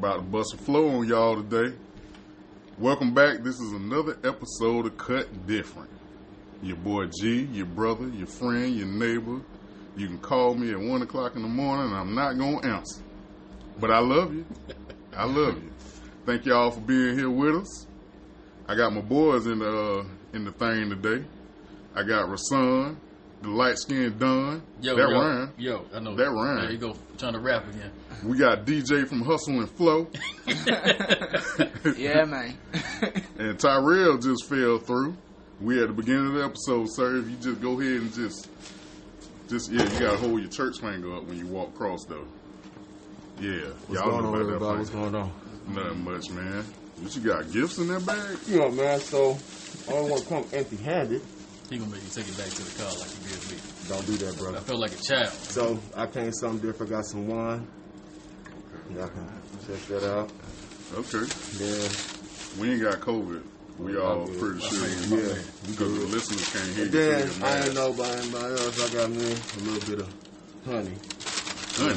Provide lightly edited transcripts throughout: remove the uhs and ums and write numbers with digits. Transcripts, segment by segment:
about to bust a flow on y'all today. Welcome back. This is another episode of Cut Different. Your boy G, your brother, your friend, your neighbor. You can call me at 1 o'clock in the morning and I'm not going to answer. But I love you. I love you. Thank y'all for being here with us. I got my boys in the thing today. I got Rahsaan, the light-skinned Don. Rhyme. Yo, I know. That rhyme. There you go, trying to rap again. We got DJ from Hustle and Flow. Yeah, man. And Tyrrell just fell through. We at the beginning of the episode, sir. If you just go ahead and just you gotta hold your church finger up when you walk across though. Yeah. What's y'all going know on, about everybody? that What's going on? Nothing much, man. What you got? Gifts in that bag? Yeah, man. So I don't want to come empty-handed. He gonna make you take it back to the car like you did me. Don't do that, brother. I felt like a child. So I came something different. Got some wine. Y'all can check that out. Okay. Yeah. We ain't got COVID. We all pretty sure. Yeah. Because the listeners can't hear you. Then through your I ain't mask. know about anybody else. I got me a little bit of honey.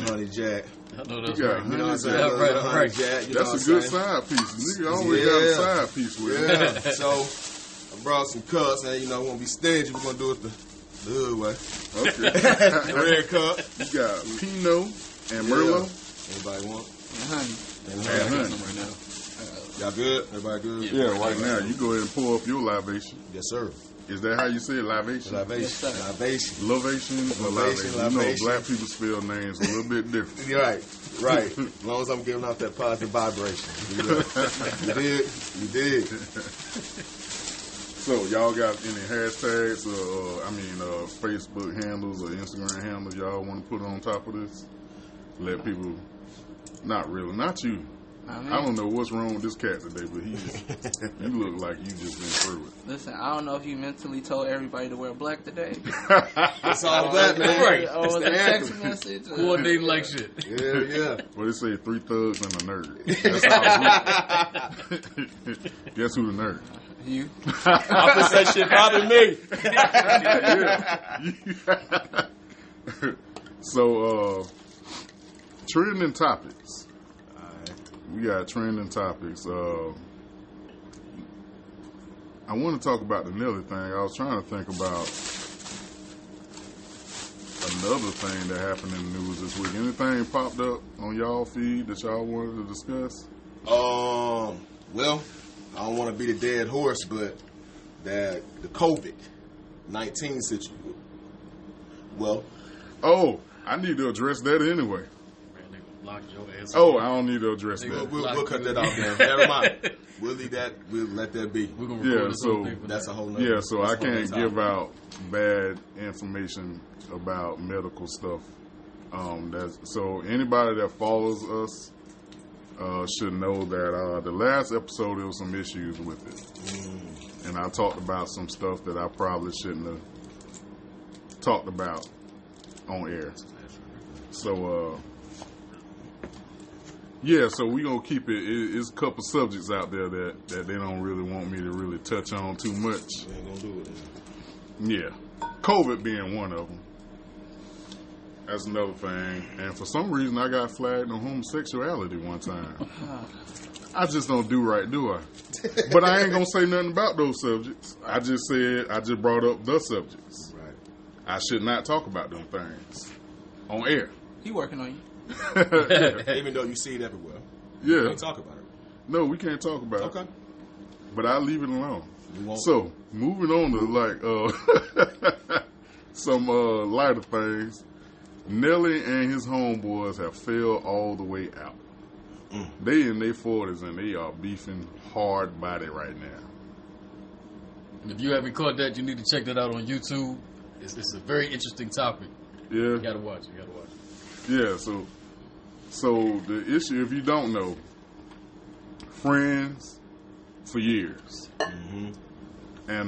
Honey jack. I know that's You got right. You know what I'm saying? Yeah, A little bit of right. honey jack. You know That's what a I'm good saying? side piece. Nigga always got a side piece with it. Yeah. So I brought some cups, and we won't be stingy. We're gonna do it the hood way. Okay. The red cup. You got Pinot and Merlot. Anybody want? Honey. And And honey. honey. Right now. Y'all good? Everybody good? Yeah, right now you go ahead and pour up your libation. Yes, sir. Is that how you say it? Libation? Libation. Yes, sir. Libation. Lovation or libation? Libation, You know, libation. black people spell names a little bit different. You're right. Right. As long as I'm giving off that positive vibration. You did. So, y'all got any hashtags or, Facebook handles or Instagram handles y'all want to put on top of this? Let people, not really, not you. I don't know what's wrong with this cat today, but you look like you just been through it. Listen, I don't know if you mentally told everybody to wear black today. It's all black, man. Right. Or was It's it the a text anthem. message? Coordinating like shit. Yeah. Well, they say 3 thugs and a nerd. That's how we, guess who the nerd? You. Opposite shit probably me. So, trending topics. We got trending topics. I want to talk about the Nelly thing. I was trying to think about another thing that happened in the news this week. Anything popped up on y'all feed that y'all wanted to discuss? Well, I don't want to be the dead horse, but the COVID-19 situation. Well, Oh, I need to address that anyway. Man, they gonna block your ass. Oh, I don't need to address They that. we'll cut that off then. Never mind. We'll leave that. We'll let that be. We're gonna Yeah, record this whole so thing for That's that. a whole nother. Yeah, so I that's a whole can't nother give out bad information about medical stuff. So anybody that follows us should know that the last episode there was some issues with it, and I talked about some stuff that I probably shouldn't have talked about on air. So so we gonna keep it. It's a couple subjects out there that they don't really want me to really touch on too much. We ain't gonna do it. Yeah, COVID being one of them. That's another thing. And for some reason, I got flagged on homosexuality one time. I just don't do right, do I? But I ain't gonna say nothing about those subjects. I just brought up the subjects. Right. I should not talk about them things on air. He working on you. Yeah. Even though you see it everywhere. Yeah. Can't talk about it. No, we can't talk about Okay. it. But I'll leave it alone. We won't. So, moving on to some lighter things. Nelly and his homeboys have failed all the way out. They in their 40s and they are beefing hard body right now. And if you haven't caught that, you need to check that out on YouTube. It's a very interesting topic. Yeah. You gotta watch it. Yeah, so the issue, if you don't know, friends for years. And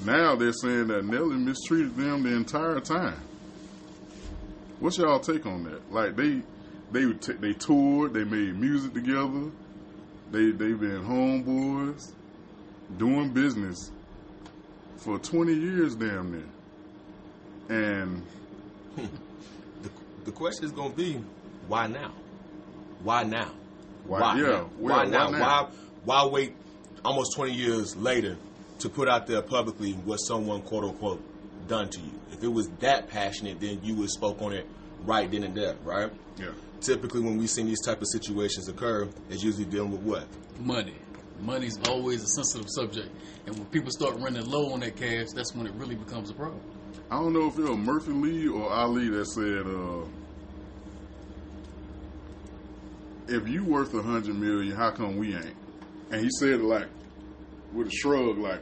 now they're saying that Nelly mistreated them the entire time. What's y'all take on that? Like they toured, they made music together, they've been homeboys, doing business for 20 years damn near. And the question is gonna be, why now? why now? Why now? Why now? Why wait almost 20 years later to put out there publicly what someone, quote unquote, done to you? If it was that passionate, then you would have spoke on it right then and there, right? Yeah. Typically, when we see these type of situations occur, it's usually dealing with what? Money. Money's always a sensitive subject. And when people start running low on that cash, that's when it really becomes a problem. I don't know if it was Murphy Lee or Ali that said, if you worth $100 million, how come we ain't? And he said it like with a shrug, like,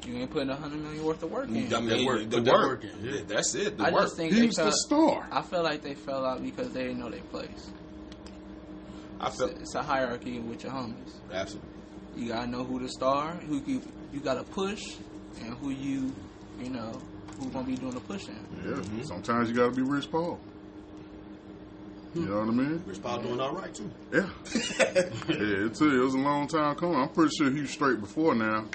you ain't putting $100 million worth of work in. I mean, the work. Yeah, that's it. I work. just think he's the star. I feel like they fell out because they didn't know their place. It's a hierarchy with your homies. Absolutely. You gotta know who the star, who you gotta push, and who who's gonna be doing the pushing. Yeah. Mm-hmm. Sometimes you gotta be Rich Paul. You know what I mean? Rich Paul doing all right too. Yeah. It was a long time coming. I'm pretty sure he was straight before now,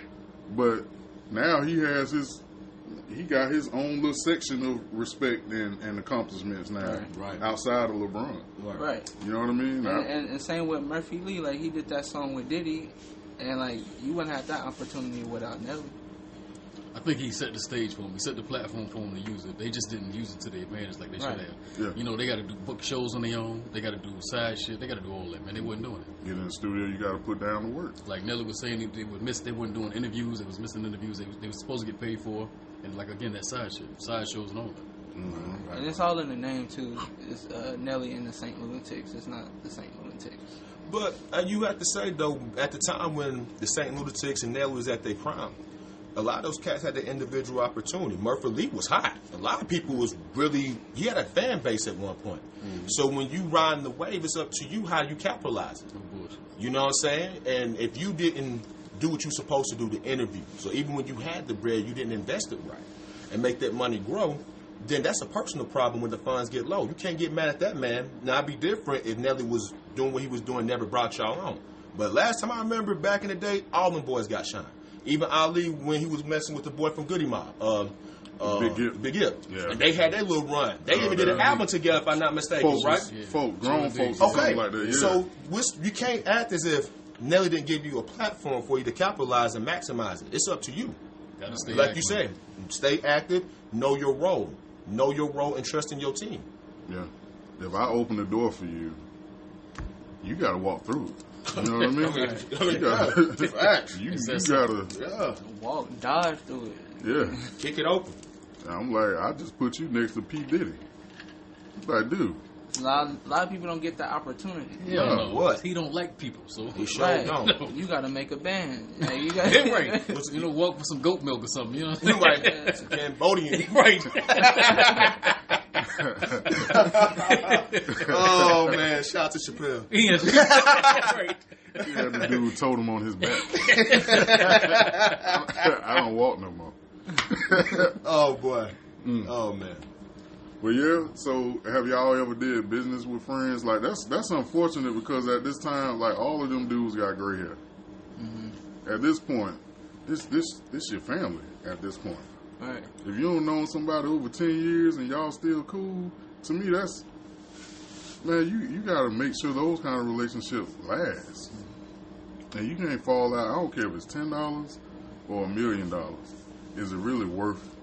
but now he got his own little section of respect and accomplishments now, right. Outside of LeBron. Right. You know what I mean? And same with Murphy Lee, like he did that song with Diddy, and like you wouldn't have that opportunity without Nelly. I think he set the stage for him. He set the platform for him to use it. They just didn't use it to their advantage like they should have. Yeah. You know, they got to do book shows on their own. They got to do side shit. They got to do all that, man. They wasn't doing it. Get in the studio, you got to put down the work. Like Nelly was saying, they weren't doing interviews. They was missing interviews. They were supposed to get paid for. And like again, that side shows and all that. Mm-hmm. And it's all in the name too. It's Nelly and the Saint Lunatics. It's not the Saint Lunatics. But you have to say though, at the time when the Saint Lunatics and Nelly was at their prime, a lot of those cats had their individual opportunity. Murphy Lee was hot. A lot of people was really, he had a fan base at one point. Mm-hmm. So when you riding the wave, it's up to you how you capitalize it. No bullshit. You know what I'm saying? And if you didn't do what you're supposed to do, the interview, so even when you had the bread, you didn't invest it right and make that money grow, then that's a personal problem when the funds get low. You can't get mad at that man. Now, it'd be different if Nelly was doing what he was doing, never brought y'all on. But last time I remember back in the day, all them boys got shine. Even Ali, when he was messing with the boy from Goody Mob, Big Gip. Yeah. And they had their little run. They even did an album together, if I'm not mistaken, right? Grown folks, or okay. something like that. Yeah. So you can't act as if Nelly didn't give you a platform for you to capitalize and maximize it. It's up to you. Gotta stay like active. you said, stay active, know your role, and trust in your team. Yeah. If I open the door for you, you got to walk through it. You know what I mean? You gotta Walk, dive through it. Yeah. Kick it open. I'm like, I just put you next to P. Diddy. What I do? A lot of people don't get that opportunity. Yeah, no. What? He don't like people, so He sure Right. don't. You gotta make a band. Yeah, you got right. You know, walk with some goat milk or something. You know, You're right. It's Cambodian. right. Oh man! Shout out to Chappelle. Right. He had the dude told him on his back. I don't walk no more. Oh boy. Oh man. Well, yeah. So, have y'all ever did business with friends? Like that's unfortunate because at this time, like all of them dudes got gray hair. Mm-hmm. At this point, this your family. At this point, Right. if you don't know somebody over 10 years and y'all still cool, to me that's, man, you got to make sure those kind of relationships last. And you can't fall out. I don't care if it's $10 or $1 million. Is it really worth?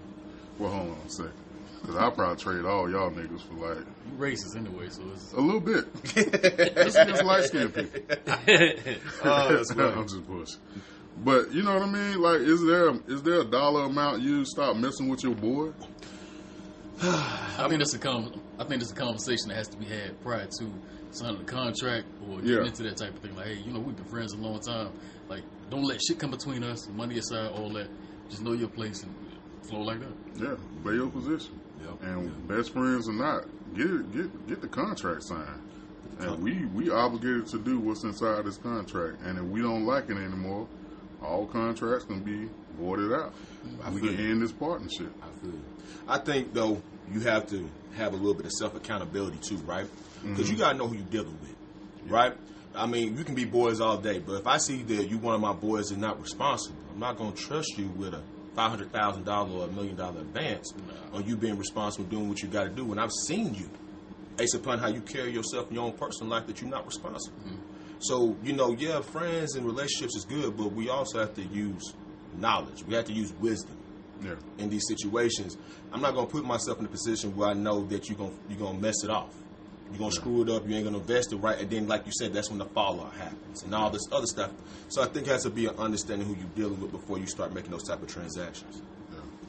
Well, hold on a second. Because I'll probably trade all y'all niggas for like You racist anyway, so it's a little bit. Just against light skinned people. Oh, that's funny. I'm just pushing. But you know what I mean? Like, is there a dollar amount you stop messing with your boy? I think it's a conversation that has to be had prior to signing the contract or getting into that type of thing. Like, hey, you know, we've been friends a long time. Like, don't let shit come between us. Money aside, all that. Just know your place and flow like that. Yeah, play your position. Yep. And best friends or not, get the contract signed. And we obligated to do what's inside this contract. And if we don't like it anymore, all contracts can be voided out. We can end this partnership. I think though you have to have a little bit of self accountability too, right? Because you gotta know who you're dealing with, right? I mean, you can be boys all day, but if I see that you one of my boys is not responsible, I'm not gonna trust you with a $500,000 or $1 million advance on you being responsible, doing what you got to do. When I've seen you based upon how you carry yourself in your own personal life, that you're not responsible. Mm-hmm. So, yeah, friends and relationships is good, but we also have to use knowledge. We have to use wisdom in these situations. I'm not going to put myself in a position where I know that you're gonna mess it off. You're going to screw it up. You ain't going to invest it right. And then, like you said, that's when the fallout happens and all this other stuff. So I think it has to be an understanding who you're dealing with before you start making those type of transactions.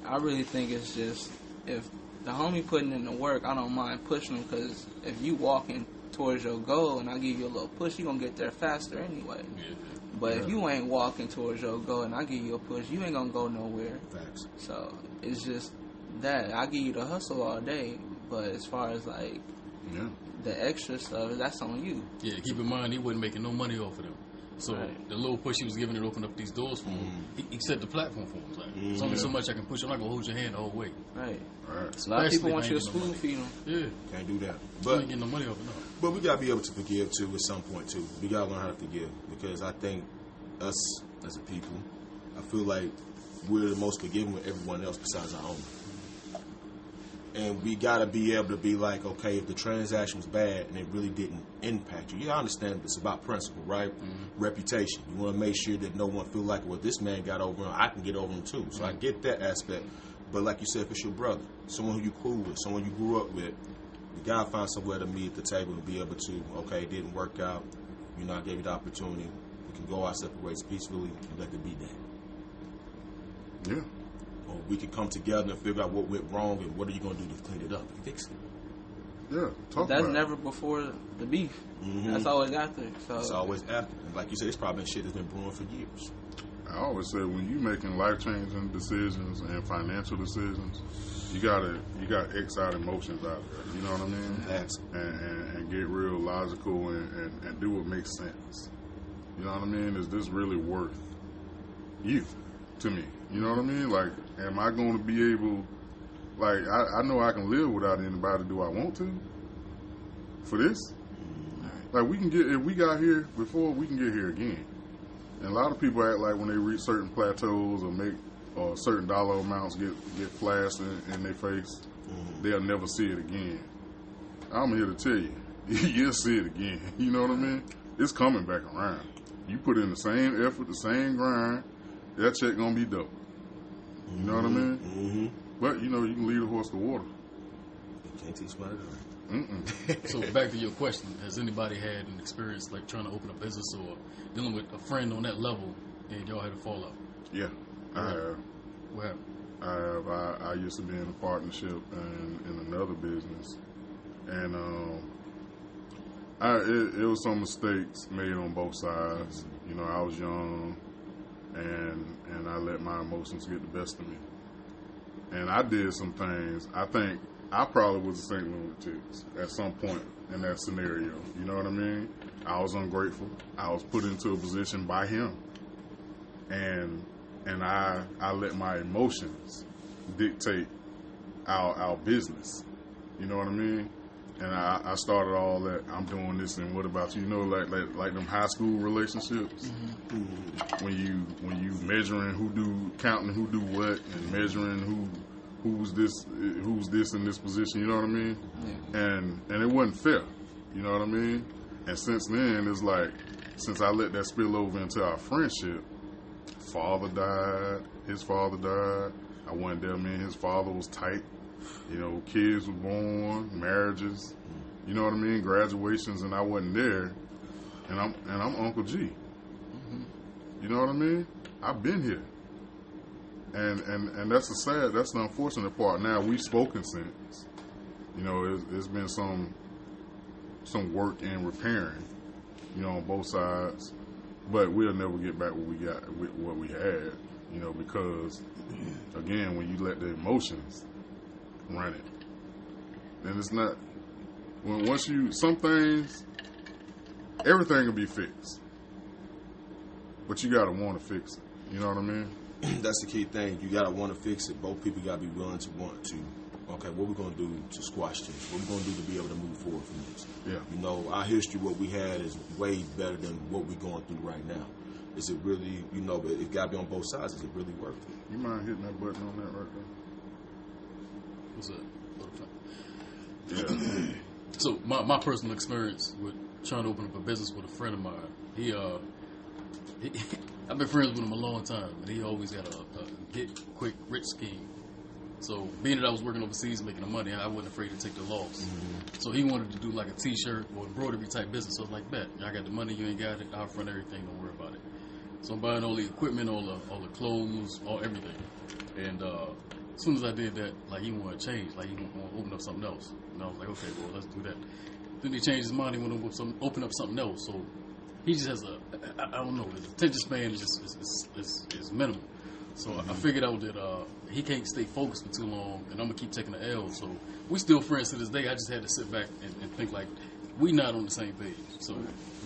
I really think it's just, if the homie putting in the work, I don't mind pushing him, because if you walking towards your goal and I give you a little push, you're going to get there faster anyway. Yeah. But if you ain't walking towards your goal and I give you a push, you ain't going to go nowhere. Facts. So it's just that. I give you the hustle all day, but as far as like the extra stuff, that's on you. Yeah, keep in mind, he wasn't making no money off of them. So the little push he was giving to open up these doors for him, he set the platform for him. Like, there's only so much I can push. I'm not going to hold your hand the whole way. Right. Especially a lot of people want you to spoon feed them. Yeah. Can't do that. But you ain't getting no money off it, no. But we got to be able to forgive, too, at some point, too. We got to learn how to forgive. Because I think us, as a people, I feel like we're the most forgiving with everyone else besides our own. And we got to be able to be like, okay, if the transaction was bad and it really didn't impact you. Yeah, I understand it's about principle, right? Mm-hmm. Reputation. You want to make sure that no one feel like, well, this man got over him, I can get over him too. So I get that aspect. But like you said, if it's your brother, someone who you cool with, someone you grew up with, you got to find somewhere to meet at the table and be able to, okay, it didn't work out. I gave you the opportunity. We can go our separate ways peacefully and let it be that. Yeah. Or we can come together and figure out what went wrong and what are you going to do to clean it up and fix it. Yeah, that's never before the beef. Mm-hmm. That's always after. So it's always after. And like you said, it's probably been shit that's been brewing for years. I always say when you making life-changing decisions and financial decisions, you got X out emotions out there. You know what I mean? And get real logical and do what makes sense. You know what I mean? Is this really worth you to me? You know what I mean? Like, am I going to be able, like, I know I can live without anybody. Do I want to? For this? Like, we can get, if we got here before, we can get here again. And a lot of people act like when they reach certain plateaus or certain dollar amounts get flashed in their face, they'll never see it again. I'm here to tell you, you'll see it again. You know what I mean? It's coming back around. You put in the same effort, the same grind, that check gonna be double. You know what I mean? Mm-hmm. But, you can lead a horse to water. You can't teach somebody that. So back to your question, has anybody had an experience like trying to open a business or dealing with a friend on that level and y'all had a fallout? Yeah, I have. What happened? I have. I used to be in a partnership in another business, and it was some mistakes made on both sides. I was young, and I let my emotions get the best of me, and I did some things. I think I probably was a St. Lunatics at some point in that scenario. You know what I mean? I was ungrateful. I was put into a position by him, and I let my emotions dictate our business. You know what I mean? And I started all that. I'm doing this, and what about you? Like them high school relationships. Mm-hmm. When you measuring counting who do what, and measuring who's this in this position. You know what I mean? Yeah. And it wasn't fair. You know what I mean? And since then, it's like, since I let that spill over into our friendship, father died, his father died. I wasn't there. Me and his father was tight. Kids were born, marriages. You know what I mean? Graduations, and I wasn't there. And I'm Uncle G. Mm-hmm. You know what I mean? I've been here. And that's the unfortunate part. Now we've spoken since. It's been some work in repairing, on both sides. But we'll never get back what we had, because again, when you let the emotions run it, then it's not. Some things, everything will be fixed, but you gotta want to fix it. You know what I mean? That's the key thing. You gotta want to fix it. Both people gotta be willing to want to. Okay, what we're gonna do to squash this? What we're gonna do to be able to move forward from this? Yeah. Our history, what we had, is way better than what we're going through right now. Is it really, but it gotta be on both sides. Is it really worth it? You mind hitting that button on that right there? What's that? Yeah. So my personal experience with trying to open up a business with a friend of mine, he I've been friends with him a long time, and he always had a get quick rich scheme. So being that I was working overseas making the money, I wasn't afraid to take the loss. Mm-hmm. So he wanted to do like a T-shirt or embroidery type business. So I was like, bet, I got the money, you ain't got it, I'll front everything, don't worry about it. So I'm buying all the equipment, all the clothes, all everything. And as soon as I did that, like he wanted to change, like he wanted to open up something else. And I was like, okay, well, let's do that. Then he changed his mind, he wanted to open up something else. So he just has I don't know, his attention span is just is minimal. So I figured out that he can't stay focused for too long, and I'm going to keep taking the L. So we still friends to this day. I just had to sit back and think like, we not on the same page. So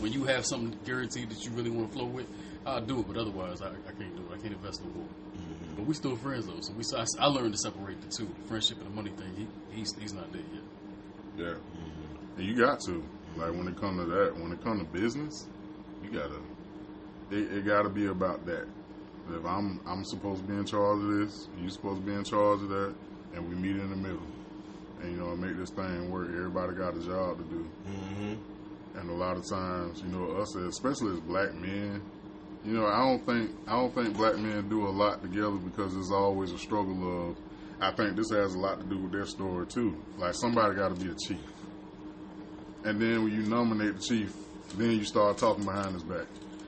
when you have something guaranteed that you really want to flow with, I'll do it, but otherwise I can't do it. I can't invest no more. Mm-hmm. But we still friends though. So I learned to separate the two, the friendship and the money thing. He's not there yet. Yeah, mm-hmm. And you got to, like, when it comes to that, when it comes to business, you gotta. It gotta be about that. If I'm supposed to be in charge of this, you're supposed to be in charge of that, and we meet in the middle, and make this thing work. Everybody got a job to do, mm-hmm. And a lot of times, us, especially as black men, I don't think black men do a lot together because there's always a struggle of. I think this has a lot to do with their story too. Like, somebody got to be the chief, and then when you nominate the chief, then you start talking behind his back.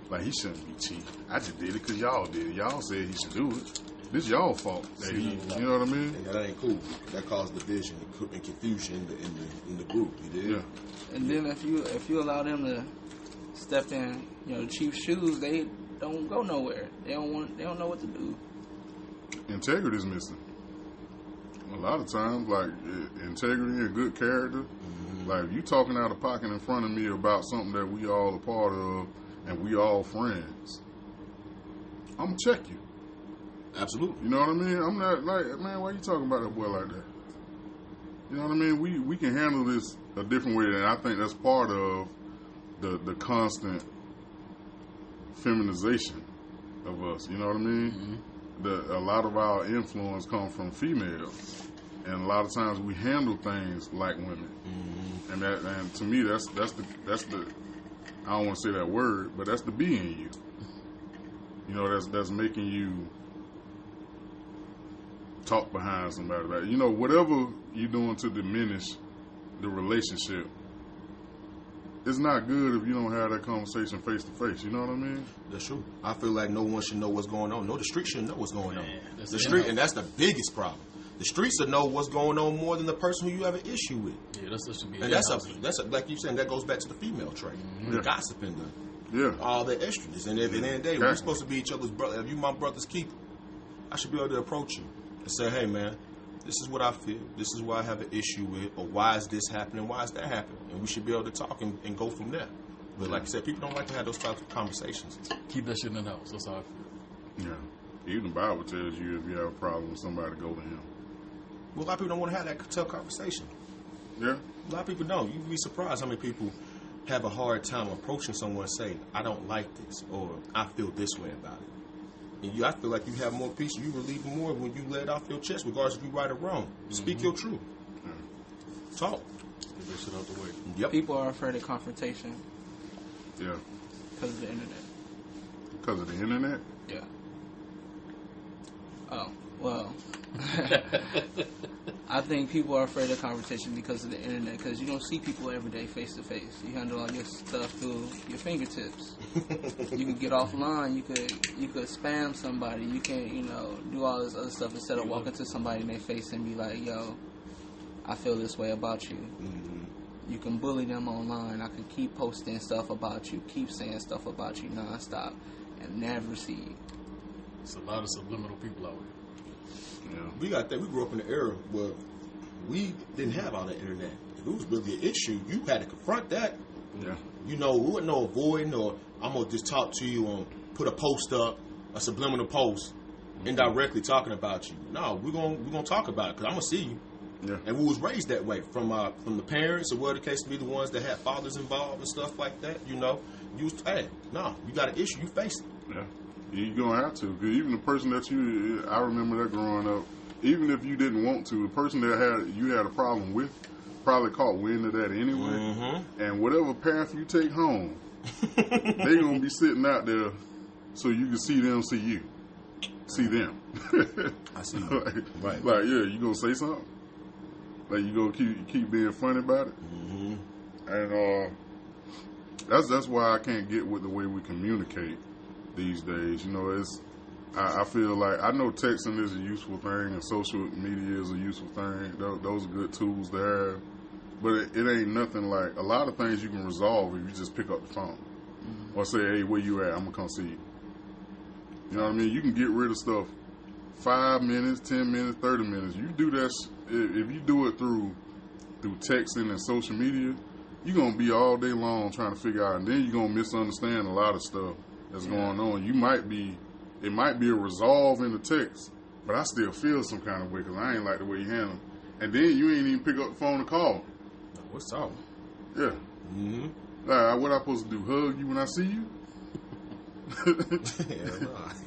Like, he shouldn't be chief. I just did it because y'all did it. Y'all said he should do it. This y'all fault. That you know what I mean? And that ain't cool. That caused division and confusion in the group. You did? Yeah. And then if you allow them to step in, the chief's shoes, they don't go nowhere. They don't know what to do. Integrity is missing. A lot of times, like, integrity and good character. Mm-hmm. Like, if you talking out of pocket in front of me about something that we all a part of, and we all friends, I'm going to check you. Absolutely. You know what I mean? I'm not like, man, why you talking about that boy like that? You know what I mean? We can handle this a different way, and I think that's part of the constant feminization of us. You know what I mean? Mm-hmm. A lot of our influence comes from females, and a lot of times we handle things like women. Mm-hmm. And to me, that's the I don't want to say that word, but that's the B in you. That's making you talk behind somebody. About it. Whatever you're doing to diminish the relationship, it's not good if you don't have that conversation face to face. You know what I mean? That's true. I feel like no one should know what's going on. No, the street shouldn't know what's going on. The street, and that's the biggest problem. The streets will know what's going on more than the person who you have an issue with. Yeah, that should be. And that's like you saying, that goes back to the female trait, the gossiping, all the extras. And at the end of the day, we're supposed to be each other's brother. If you my brother's keeper, I should be able to approach you and say, "Hey, man, this is what I feel. This is what I have an issue with, or why is this happening? Why is that happening?" And we should be able to talk and go from there. But like I said, people don't like to have those types of conversations. Keep that shit in the house. That's how I feel. Yeah. Even the Bible tells you if you have a problem with somebody, go to him. Well, a lot of people don't want to have that tough conversation. Yeah. A lot of people don't. You'd be surprised how many people have a hard time approaching someone and say, "I don't like this," or "I feel this way about it." And I feel like you have more peace. You relieve more when you let it off your chest, regardless if you're right or wrong. Mm-hmm. Speak your truth. Yeah. Talk. Get that shit out the way. Yep. People are afraid of confrontation. Yeah. Because of the internet. Because of the internet? Yeah. Oh, well. I think people are afraid of confrontation because of the internet, because you don't see people every day face to face. You handle all your stuff through your fingertips. You can get offline. You could spam somebody. You can do all this other stuff instead of walking to somebody in their face and be like, "Yo, I feel this way about you." Mm-hmm. You can bully them online. I can keep posting stuff about you, keep saying stuff about you nonstop, and never see you. It's a lot of subliminal people out here. Yeah. We grew up in an era where we didn't have all the internet. If it was really an issue, you had to confront that. Yeah. We wasn't no avoiding or I'm gonna just talk to you and put a post up, a subliminal post, indirectly talking about you. No, we're gonna talk about it because I'm gonna see you. Yeah. And we was raised that way from the parents or whatever the case to be, the ones that had fathers involved and stuff like that. You was you got an issue, you face it. Yeah. You're going to have to. Because even the person that I remember that growing up, even if you didn't want to, the person that you had a problem with, probably caught wind of that anyway. And whatever path you take home, they're going to be sitting out there so you can see them see you. See them. I see you. Like, yeah, you going to say something? Like, you going to keep being funny about it? And that's why I can't get with the way we communicate these days. You know, I feel like, I know texting is a useful thing and social media is a useful thing. Those are good tools to have. But it ain't nothing like, a lot of things you can resolve if you just pick up the phone. Or say, hey, where you at? I'm going to come see you. You know what I mean? You can get rid of stuff 5 minutes, 10 minutes, 30 minutes. You do that, if you do it through texting and social media, you're going to be all day long trying to figure out, and then you're going to misunderstand a lot of stuff that's going on. It might be a resolve in the text, but I still feel some kind of way because I ain't like the way you handle it. And then you ain't even pick up the phone to call. What's up? Yeah. Like, what I supposed to do, hug you when I see you?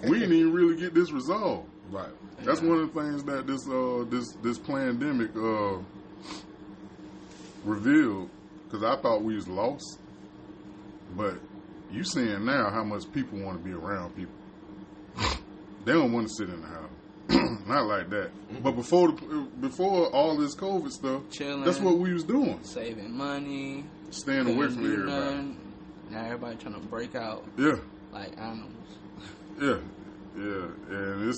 We didn't even really get this resolved. Right. That's one of the things that this pandemic revealed, because I thought we was lost, but you seeing now how much people want to be around people. They don't want to sit in the house. Not like that. But before all this COVID stuff, chilling, that's what we was doing. Saving money. Staying away from everybody. Nothing. Now everybody trying to break out. Yeah. Like animals. Yeah. And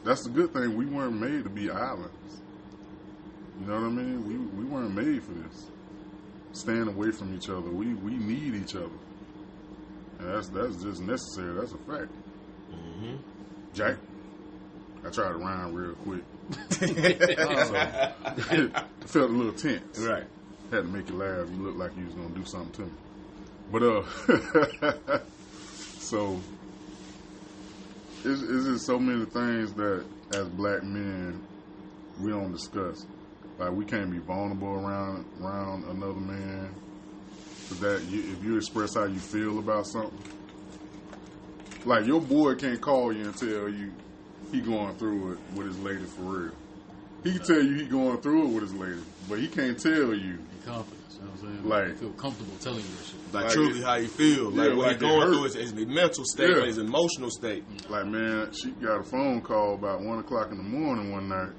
that's the good thing. We weren't made to be islands. You know what I mean? We weren't made for this. Staying away from each other. We need each other. And that's just necessary. That's a fact. Jack, I tried to rhyme real quick. I felt a little tense. Right. Had to make you laugh. You looked like you was gonna do something to me. But so it's just so many things that as black men we don't discuss. Like, we can't be vulnerable around another man. So that if you express how you feel about something, like, your boy can't call you and tell you he going through it with his lady for real. He can tell you he going through it with his lady, but he can't tell you. In confidence, you know what I'm saying? Like, you feel comfortable telling you that shit. Like truly how you feel. Like, what like he's going through is his mental state, his emotional state. Like, man, she got a phone call about 1 o'clock in the morning one night,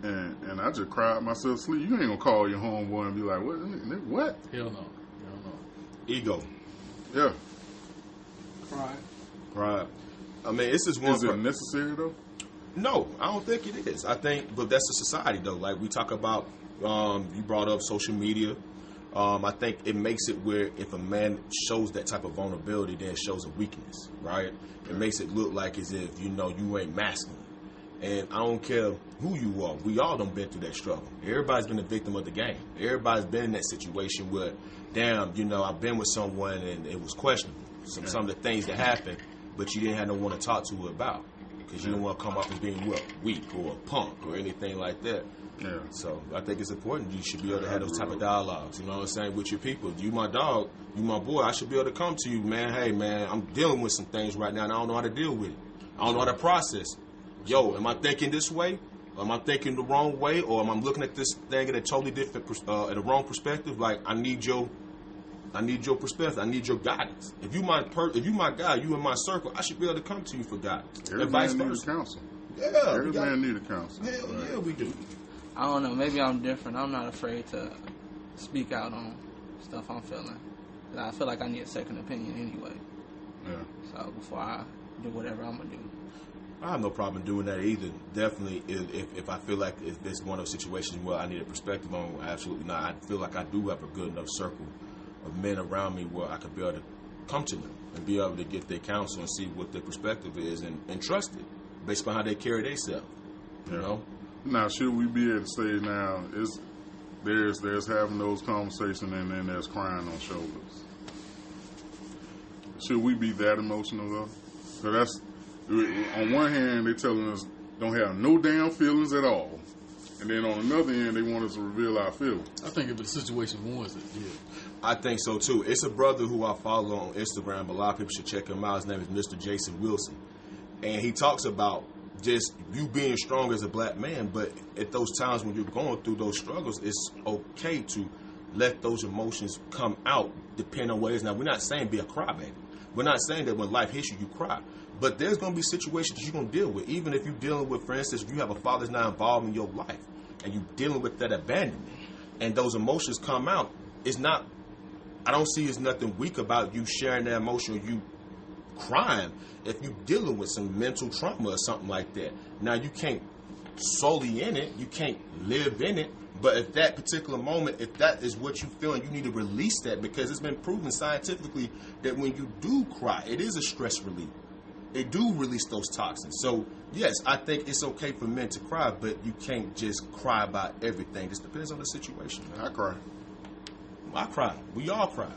and I just cried myself to sleep. You ain't gonna call your homeboy and be like, what? Hell no. Ego. Yeah. Pride. I mean, it's just one. Is it necessary though? No, I don't think it is. I think, but that's a society though. Like, we talk about, you brought up social media. I think it makes it where if a man shows that type of vulnerability, then it shows a weakness, right? It makes it look like as if, you ain't masculine. And I don't care who you are. We all done been through that struggle. Everybody's been a victim of the game. Everybody's been in that situation where, damn, I've been with someone and it was questionable. Some of the things that happened, but you didn't have no one to talk to about because you didn't want to come off as being weak or a punk or anything like that. Yeah. So I think it's important. You should be able to have those type of dialogues. You know what I'm saying, with your people. You my dog. You my boy. I should be able to come to you, man. Hey, man, I'm dealing with some things right now, and I don't know how to deal with it. I don't know how to process it. Yo, am I thinking this way? Am I thinking the wrong way? Or am I looking at this thing at a totally different, at a wrong perspective? Like, I need your perspective. I need your guidance. If you my guy, you in my circle, I should be able to come to you for guidance. Every man needs a counsel. Yeah. Every man needs a counsel. Hell yeah, we do. I don't know. Maybe I'm different. I'm not afraid to speak out on stuff I'm feeling. I feel like I need a second opinion anyway. Yeah. So before I do whatever I'm going to do. I have no problem doing that either. Definitely, if I feel like if it's one of those situations where I need a perspective on, absolutely not. I feel like I do have a good enough circle of men around me where I could be able to come to them and be able to get their counsel and see what their perspective is and trust it based on how they carry themselves. You know? Now, should we be able to say now, there's having those conversations and then there's crying on shoulders? Should we be that emotional though? So that's, on one hand, they're telling us don't have no damn feelings at all. And then on another end, they want us to reveal our feelings. I think if the situation warrants it, yeah. I think so too. It's a brother who I follow on Instagram. A lot of people should check him out. His name is Mr. Jason Wilson. And he talks about just you being strong as a black man. But at those times when you're going through those struggles, it's okay to let those emotions come out, depending on what it is. Now, we're not saying be a crybaby. We're not saying that when life hits you, you cry. But there's going to be situations that you're going to deal with. Even if you're dealing with, for instance, if you have a father that's not involved in your life, and you're dealing with that abandonment, and those emotions come out, it's not, I don't see it's nothing weak about you sharing that emotion or you crying if you're dealing with some mental trauma or something like that. Now, you can't solely in it. You can't live in it. But at that particular moment, if that is what you feel, and you need to release that, because it's been proven scientifically that when you do cry, it is a stress relief. It do release those toxins. So, yes, I think it's okay for men to cry, but you can't just cry about everything. It just depends on the situation. I cry. I cry. We all cry.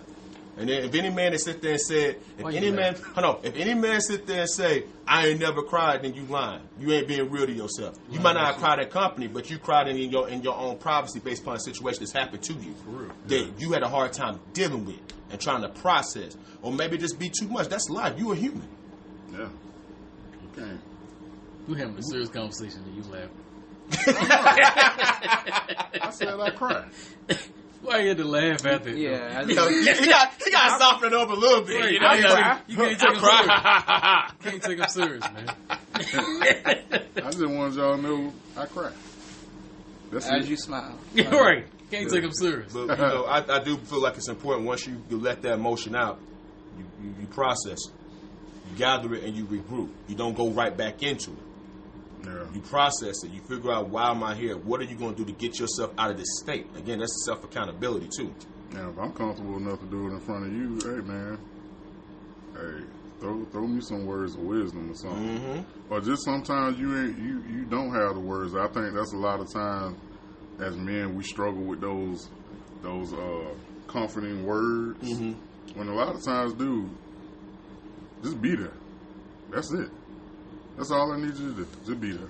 And then if any man that sit there and said, if any man sit there and say, I ain't never cried, then you lying. You ain't being real to yourself. You might not have cried at company, but you cried in your own privacy based upon a situation that's happened to you. For real. That you had a hard time dealing with and trying to process. Or maybe just be too much. That's life. You a human. Yeah. You can't. We having a serious conversation and you laugh. I said I cry. Why you had to laugh after it? Yeah, He got to soften it up a little bit. Right, You know, you can't take him serious. Can't take him serious, man. I just wanted y'all to know I cry. That's as it. you smile. Yeah, right. Can't take him serious. But, I do feel like it's important once you let that emotion out, you process it. You gather it and you regroup. You don't go right back into it. Yeah. You process it. You figure out, why am I here? What are you going to do to get yourself out of this state? Again, that's self-accountability, too. Now, if I'm comfortable enough to do it in front of you, hey, man, throw me some words of wisdom or something. Mm-hmm. Or just sometimes you don't have the words. I think that's a lot of times as men we struggle with those comforting words. Mm-hmm. When a lot of times, dude, just be there. That's it. That's all I need you to do. Just be there.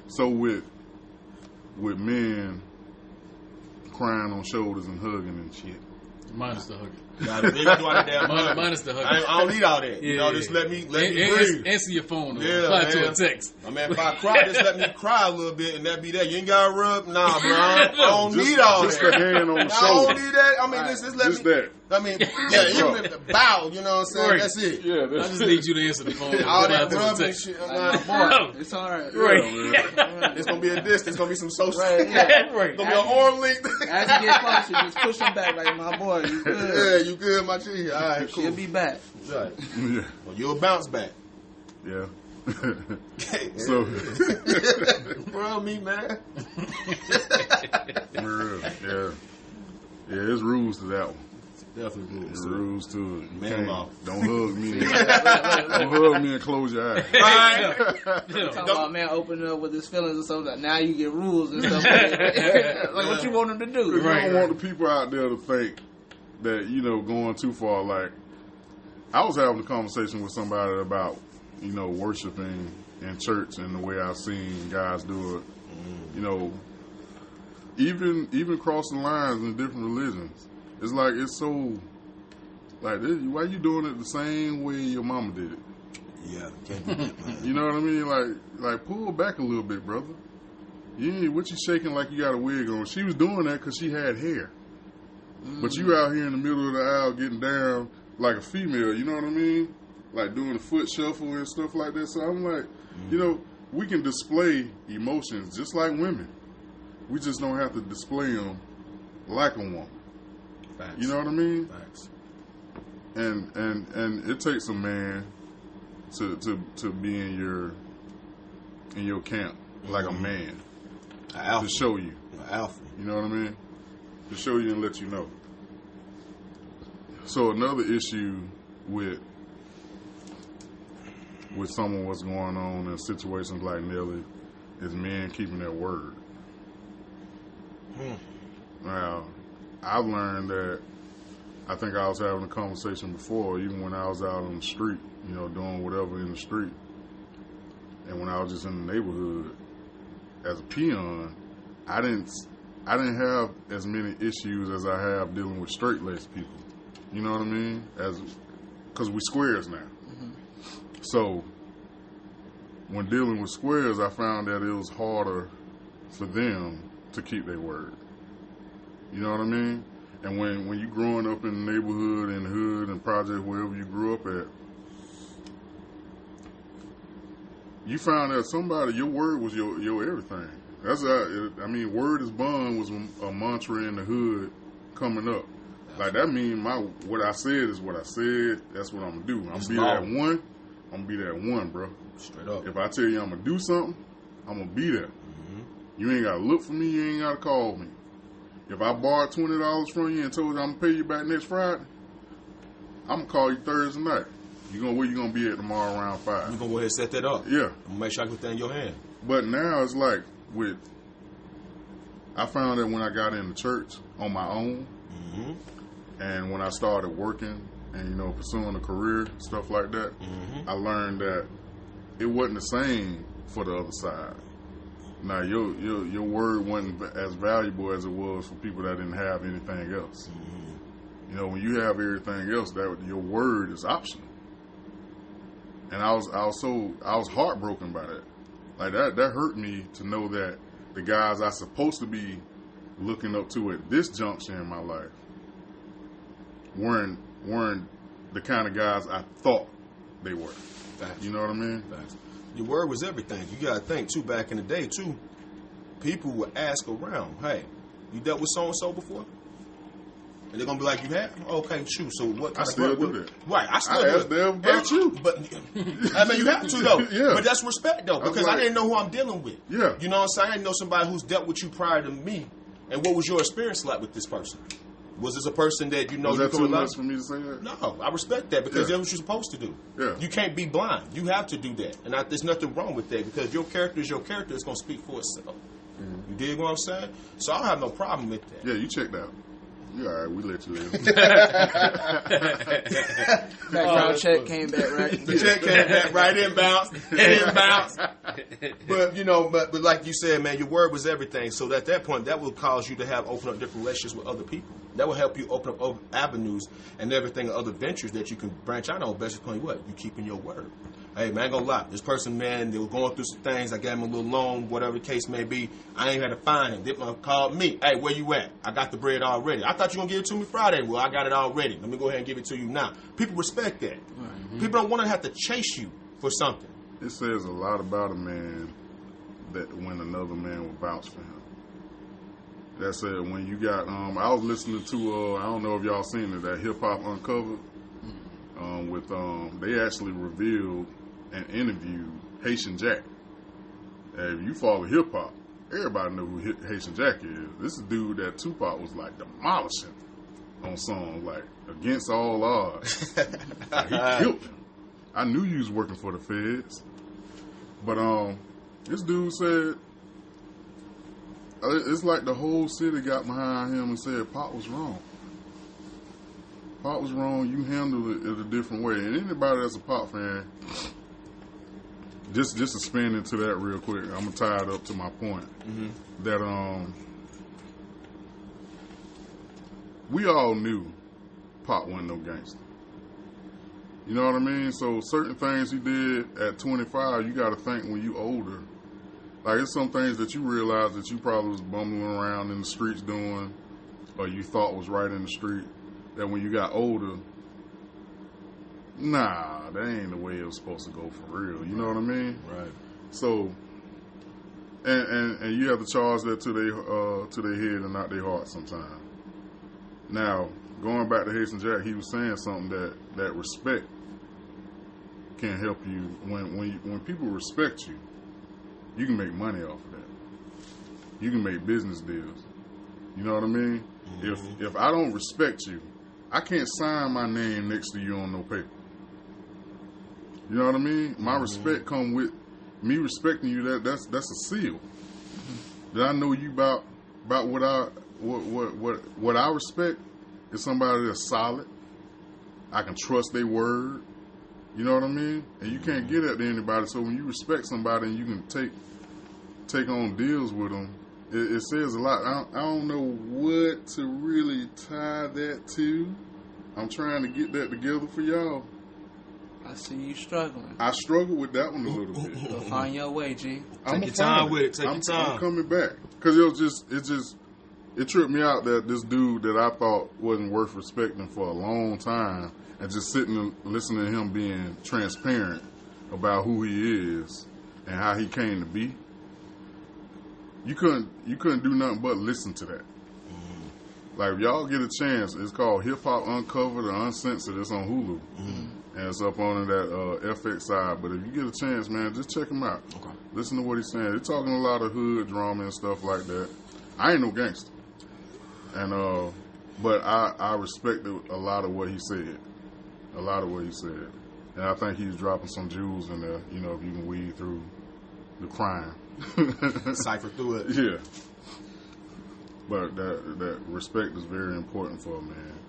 So with men crying on shoulders and hugging and shit. Minus the hugging. Minus the hugging. I don't need all that. Yeah, you know, just let me breathe. Answer your phone or Yeah, reply man. to a text. I mean, if I cry, just let me cry a little bit and that be that. You ain't got to rub. Nah, bro. I don't need all Just that. a hand on the I shoulder. don't need that. I mean, just let Just me. that. I mean, yeah, even if the bow, you know what I'm saying? Right. That's it. Yeah, I that's just need you to answer the phone. All reply that to a rubbing text. shit. Like, boy, it's all right. Right. It's going to be a distance. It's going to be some social. Right, yeah. Right. It's going to be an arm length. As you get closer, just push him back like, my boy, you good. Yeah, you good, my G? All right, cool. She'll be back. Right. Yeah. Well, you'll bounce back. Yeah. So, Bro, me, man. yeah, there's rules to that one. Definitely There's rules to it. You Man can't- law. Don't hug me. Don't hug me and close your eyes. Right. Talking about man opening up with his feelings or something. Like, now you get rules and stuff. Like what you want him to do? You don't want the people out there to think that, going too far. Like, I was having a conversation with somebody about, worshiping in church and the way I've seen guys do it. Even crossing lines in different religions. It's like, it's so, like, why you doing it the same way your mama did it? Yeah, can't do that, man. You know what I mean? Like pull back a little bit, brother. What you shaking like you got a wig on? She was doing that because she had hair. But you out here in the middle of the aisle getting down like a female, you know what I mean? Like doing the foot shuffle and stuff like that. So I'm like, we can display emotions just like women. We just don't have to display them like a woman. Facts. You know what I mean? Facts. And it takes a man to be in your camp like a man Alpha. to show you. Alpha. You know what I mean? To show you and let you know. So another issue with someone what's going on in situations like Nelly is men keeping their word. Now, I've learned that, I think I was having a conversation before, even when I was out on the street, doing whatever in the street. And when I was just in the neighborhood, as a peon, I didn't have as many issues as I have dealing with straight-laced people. You know what I mean? Because we squares now. Mm-hmm. So when dealing with squares, I found that it was harder for them to keep their word. You know what I mean? And when you growing up in the neighborhood, in the hood, and project, wherever you grew up at, you found that somebody, your word was your everything. That's word is bond was a mantra in the hood coming up. Like that mean what I said is what I said. That's what I'm gonna do. I'm gonna be that one. I'm gonna be that one, bro. Straight up. If I tell you I'm gonna do something, I'm gonna be there. Mm-hmm. You ain't gotta look for me. You ain't gotta call me. If I borrowed $20 from you and told you I'm gonna pay you back next Friday, I'm gonna call you Thursday night. Where you gonna be at tomorrow around 5? You gonna go ahead and set that up? Yeah. I'm gonna make sure I get that in your hand. But now it's like I found that when I got into church on my own, mm-hmm. and when I started working and pursuing a career, stuff like that, mm-hmm. I learned that it wasn't the same for the other side. Now your word wasn't as valuable as it was for people that didn't have anything else. Mm-hmm. When you have everything else, that your word is optional. And I was heartbroken by that. Like that hurt me to know that the guys I supposed to be looking up to at this juncture in my life weren't the kind of guys I thought they were. Facts. You know what I mean? Facts. Your word was everything. You gotta think too. Back in the day too, people would ask around, "Hey, you dealt with so and so before?" And they're gonna be like, "You have?" Okay, shoot. So what? I still do that. Right, I still do asked them about you. But I mean, you have to though. Yeah. But that's respect though, because I didn't know who I'm dealing with. Yeah. You know what I'm saying? I didn't know somebody who's dealt with you prior to me. And what was your experience like with this person? Was this a person that you Was that you too much for me to say that? No, I respect that because that's what you're supposed to do. Yeah. You can't be blind. You have to do that, and there's nothing wrong with that because your character is your character. It's gonna speak for itself. Mm-hmm. You dig what I'm saying? So I don't have no problem with that. Yeah, you checked out. You all right? We let you live. Background check came back right. The check came back right inbounds. But like you said, man, your word was everything. So at that point, that will cause you to open up different relationships with other people. That will help you open up other avenues and everything, other ventures that you can branch out on. Best point, what you keeping your word. Hey, man, I ain't gonna lie. This person, man, they were going through some things. I gave him a little loan, whatever the case may be. I ain't had to find him. They called me. Hey, where you at? I got the bread already. I thought you were going to give it to me Friday. Well, I got it already. Let me go ahead and give it to you now. People respect that. Mm-hmm. People don't want to have to chase you for something. It says a lot about a man that when another man will vouch for him. That said, when you got, I was listening to, I don't know if y'all seen it, that Hip Hop Uncovered. They actually revealed and interviewed Haitian Jack. If you follow hip hop, everybody know who Haitian Jack is. This is a dude that Tupac was like demolishing on songs, like Against All Odds. Like, he killed him. I knew you was working for the feds, but this dude said it's like the whole city got behind him and said Pop was wrong. Pop was wrong. You handled it a different way. And anybody that's a Pop fan, just to spin into that real quick, I'm gonna tie it up to my point. Mm-hmm. That we all knew Pop wasn't no gangster. You know what I mean? So certain things he did at 25, you got to think when you older. Like it's some things that you realize that you probably was bumbling around in the streets doing, or you thought was right in the street. That when you got older, nah, that ain't the way it was supposed to go for real. You know what I mean? Right. So, and you have to charge that to their head and not their heart sometimes. Now, going back to Haitian Jack, he was saying something that respect can help you. When people respect you, you can make money off of that. You can make business deals. You know what I mean? Mm-hmm. If I don't respect you, I can't sign my name next to you on no paper. You know what I mean? My respect come with me respecting you. That's a seal. That I know you about what I respect is somebody that's solid. I can trust their word. You know what I mean? And you can't get that to anybody. So when you respect somebody and you can take on deals with them, it says a lot. I don't know what to really tie that to. I'm trying to get that together for y'all. I see you struggling. I struggle with that one a little bit. You'll find your way, G. Take your time with it. Take your time. I'm coming back because it tripped me out that this dude that I thought wasn't worth respecting for a long time, and just sitting and listening to him being transparent about who he is and how he came to be. You couldn't do nothing but listen to that. Like, if y'all get a chance, it's called Hip Hop Uncovered or Uncensored. It's on Hulu. And it's up on that FX side. But if you get a chance, man, just check him out. Okay. Listen to what he's saying. They're talking a lot of hood drama and stuff like that. I ain't no gangster. And but I respected a lot of what he said. A lot of what he said. And I think he's dropping some jewels in there, you know, if you can weed through the crime. Cipher through it. Yeah. But that respect is very important for a man.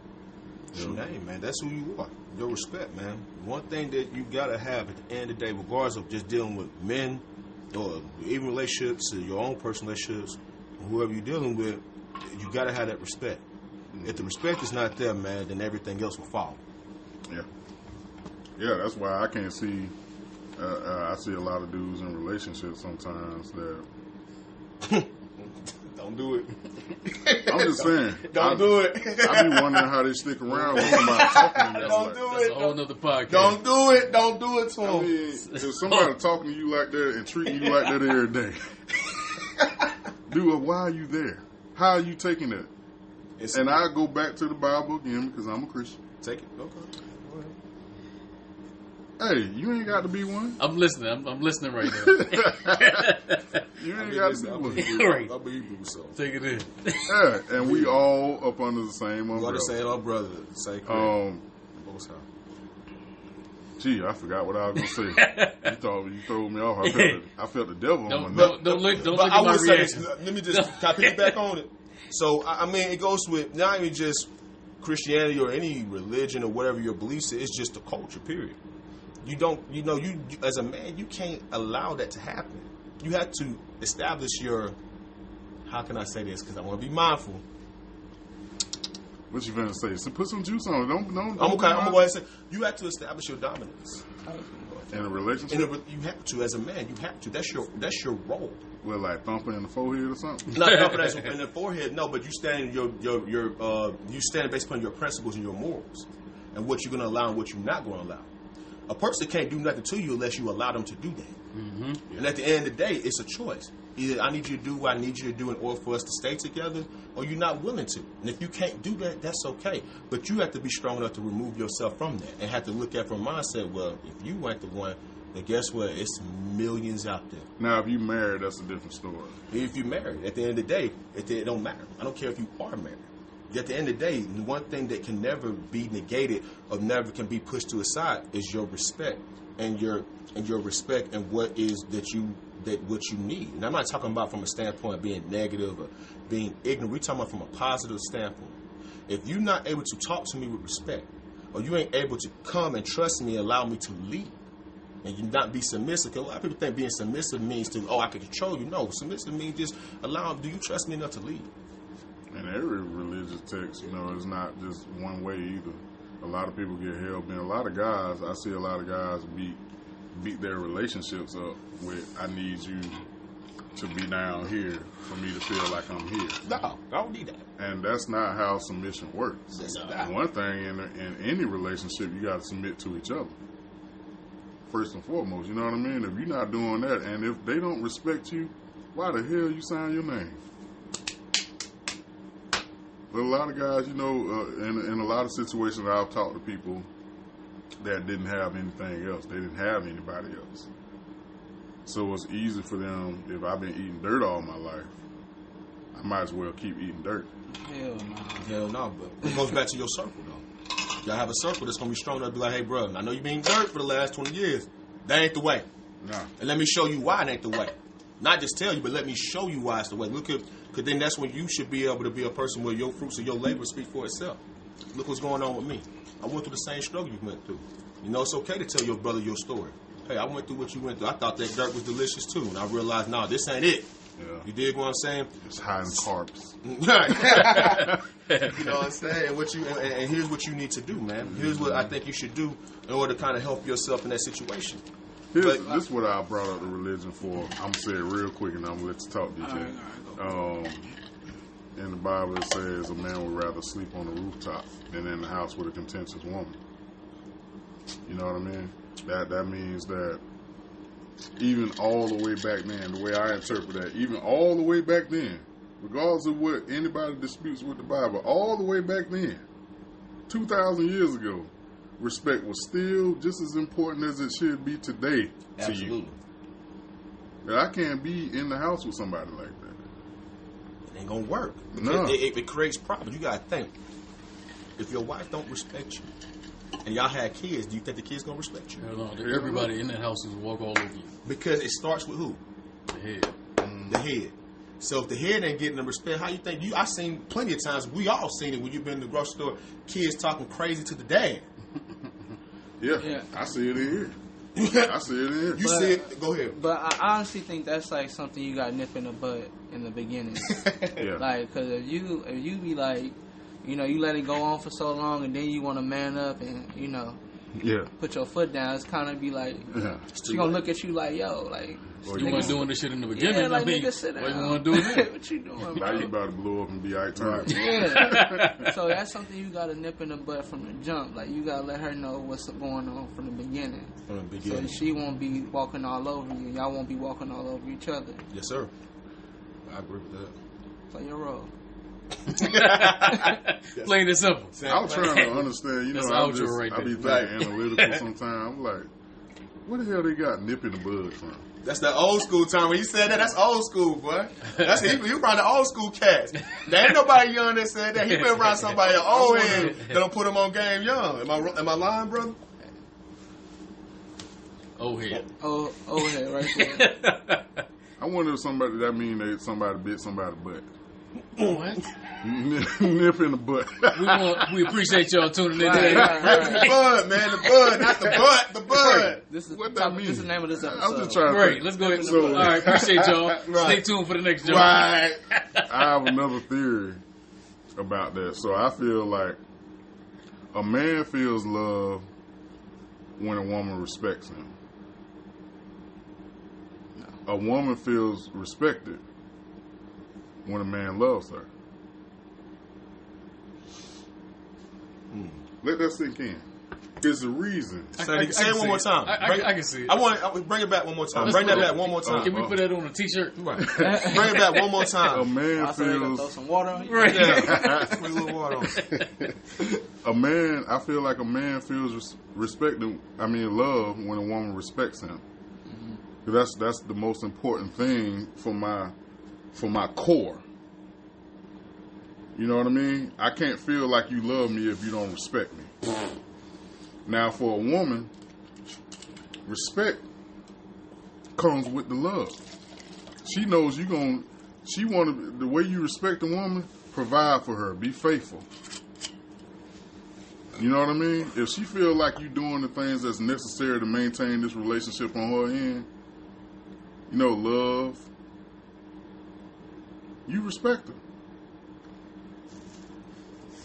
Shoot, hey, man, that's who you are. Your respect, man. One thing that you gotta have at the end of the day, regardless of just dealing with men or even relationships, or your own personal relationships, whoever you're dealing with, you gotta have that respect. If the respect is not there, man, then everything else will follow. Yeah. Yeah, that's why I can't see. I see a lot of dudes in relationships sometimes that. Don't do it. I'm just saying. Don't do it. I be wondering how they stick around when somebody talking to you. Don't do That's it. a whole nother podcast. Don't do it. Don't do it to him. I mean, if somebody talking to you like that and treating you like that every day, dude, why are you there? How are you taking it? And I go back to the Bible again because I'm a Christian. Take it. Okay. Hey, you ain't got to be one. I'm listening. I'm listening right now. You ain't got to be one. Right. I believe you, so. Take it in. Yeah, and we all up under the same We umbrella. gotta say our brother. Say both sides. Gee, I forgot what I was gonna say. You threw me off. I felt the devil on my neck. Don't look But at I my would say this. reaction. Let me just piggyback on it. So I mean, it goes with not even just Christianity or any religion or whatever your beliefs is. It's just a culture. Period. You as a man, you can't allow that to happen. You have to establish your. How can I say this? Because I want to be mindful. What you gonna say? So put some juice on it. Don't I'm okay. I'm gonna go ahead and say you have to establish your dominance in a relationship. You have to, as a man, you have to. That's your role. Well, like thumping in the forehead or something. Not thumping in the forehead, no. But you stand you stand based upon your principles and your morals, and what you're gonna allow and what you're not gonna allow. A person can't do nothing to you unless you allow them to do that. Mm-hmm. And at the end of the day, it's a choice. Either I need you to do what I need you to do in order for us to stay together, or you're not willing to. And if you can't do that, that's okay. But you have to be strong enough to remove yourself from that and have to look at from mindset, well, if you ain't the one, then guess what? It's millions out there. Now, if you married, that's a different story. If you're married, at the end of the day, it don't matter. I don't care if you are married. At the end of the day, one thing that can never be negated or never can be pushed to a side is your respect and your respect and what is what you need. And I'm not talking about from a standpoint of being negative or being ignorant. We're talking about from a positive standpoint. If you're not able to talk to me with respect, or you ain't able to come and trust me and allow me to lead, and you not be submissive, because a lot of people think being submissive means I can control you. No, submissive means just do you trust me enough to lead? And every religious text, it's not just one way either. A lot of people get hell bent. A lot of guys, I see a lot of guys beat their relationships up with, I need you to be down here for me to feel like I'm here. No, I don't need that. And that's not how submission works. One thing in any relationship, you got to submit to each other. First and foremost, you know what I mean? If you're not doing that, and if they don't respect you, why the hell you sign your name? But a lot of guys, in a lot of situations, I've talked to people that didn't have anything else. They didn't have anybody else. So it's easy for them, if I've been eating dirt all my life, I might as well keep eating dirt. Hell no, but it goes back to your circle, though. Y'all have a circle that's going to be strong enough to be like, hey, bro, I know you've been eating dirt for the last 20 years. That ain't the way. No. And let me show you why it ain't the way. Not just tell you, but let me show you why it's the way. Because then that's when you should be able to be a person where your fruits of your labor speak for itself. Look what's going on with me. I went through the same struggle you went through. It's okay to tell your brother your story. Hey, I went through what you went through. I thought that dirt was delicious too. And I realized, this ain't it. Yeah. You dig what I'm saying? It's high in carbs. You know what I'm saying? And here's what you need to do, man. Here's what I think you should do in order to kind of help yourself in that situation. This is what I brought up the religion for. I'm going to say it real quick, and I'm going to let you talk, DJ. All right, In the Bible, it says a man would rather sleep on the rooftop than in the house with a contentious woman. You know what I mean? That means that even all the way back then, the way I interpret that, even all the way back then, regardless of what anybody disputes with the Bible, all the way back then, 2,000 years ago, respect was still just as important as it should be today to Absolutely. you. That I can't be in the house with somebody like that. It ain't gonna work. No. It creates problems. You gotta think. If your wife don't respect you, and y'all had kids, do you think the kids gonna respect you? Hell no, everybody in that house is walk all over you. Because it starts with who? The head. The head. So if the head ain't getting the respect, how you think? I seen plenty of times. We all seen it when you've been in the grocery store. Kids talking crazy to the dad. Yeah, I see it in here. I see it in here. You see it? Go ahead. But I honestly think that's like something you got nip in the bud in the beginning. Yeah. Like, because if you be like, you know, you let it go on for so long and then you want to man up and, you know, Yeah. put your foot down, it's kind of be like, Yeah. she gonna look at you like, yo, like, Or You weren't doing this shit in the beginning. yeah, like, I mean, nigga, sit what down. you want to do it? What you doing, bro? Now you about to blow up and be Ike Turner. Yeah. So that's something you gotta nip in the butt from the jump. Like, you gotta let her know what's going on from the beginning. From the beginning. So she won't be walking all over you, and y'all won't be walking all over each other. Yes, sir. I agree with that. Play your role. Plain and simple. I'm trying to understand. You That's know, outro right I be there. thinking analytical sometimes. I'm like, where the hell they got nip in the bud from? That's that old school time. When you said that, that's old school, boy. That's he around the old school cats. There ain't nobody young that said that. He been around somebody old head that'll put him on game young. Am I lying, brother? Oh, head. Oh, yeah, right there. I wonder if somebody bit somebody's butt. What? Nip in the butt. We appreciate y'all tuning in. Right, right, right. The bud, man. The bud, not the butt. The bud. This is What that mean? This is the name of this episode. I'm just trying to Great. think. Let's go ahead. So- All right. Appreciate y'all. Right. Stay tuned for the next joke. Right. I have another theory about that. So I feel like a man feels love when a woman respects him. A woman feels respected when a man loves her. Let that sink in. There's a reason. Say it one more time. I can see it. I bring it back one more time. Let's Bring that put it- back one more time. Can we put that on a t-shirt? Right. Bring it back one more A time. man I said they gonna throw feels some water on you. Right. Yeah. Put a little water on it. I feel like a man feels respected. Love when a woman respects him. 'Cause that's the most important thing for my core. You know what I mean? I can't feel like you love me if you don't respect me. Now, for a woman, respect comes with the love. She knows the way you respect a woman, provide for her, be faithful. You know what I mean? If she feel like you doing the things that's necessary to maintain this relationship on her end, you know, love, you respect her.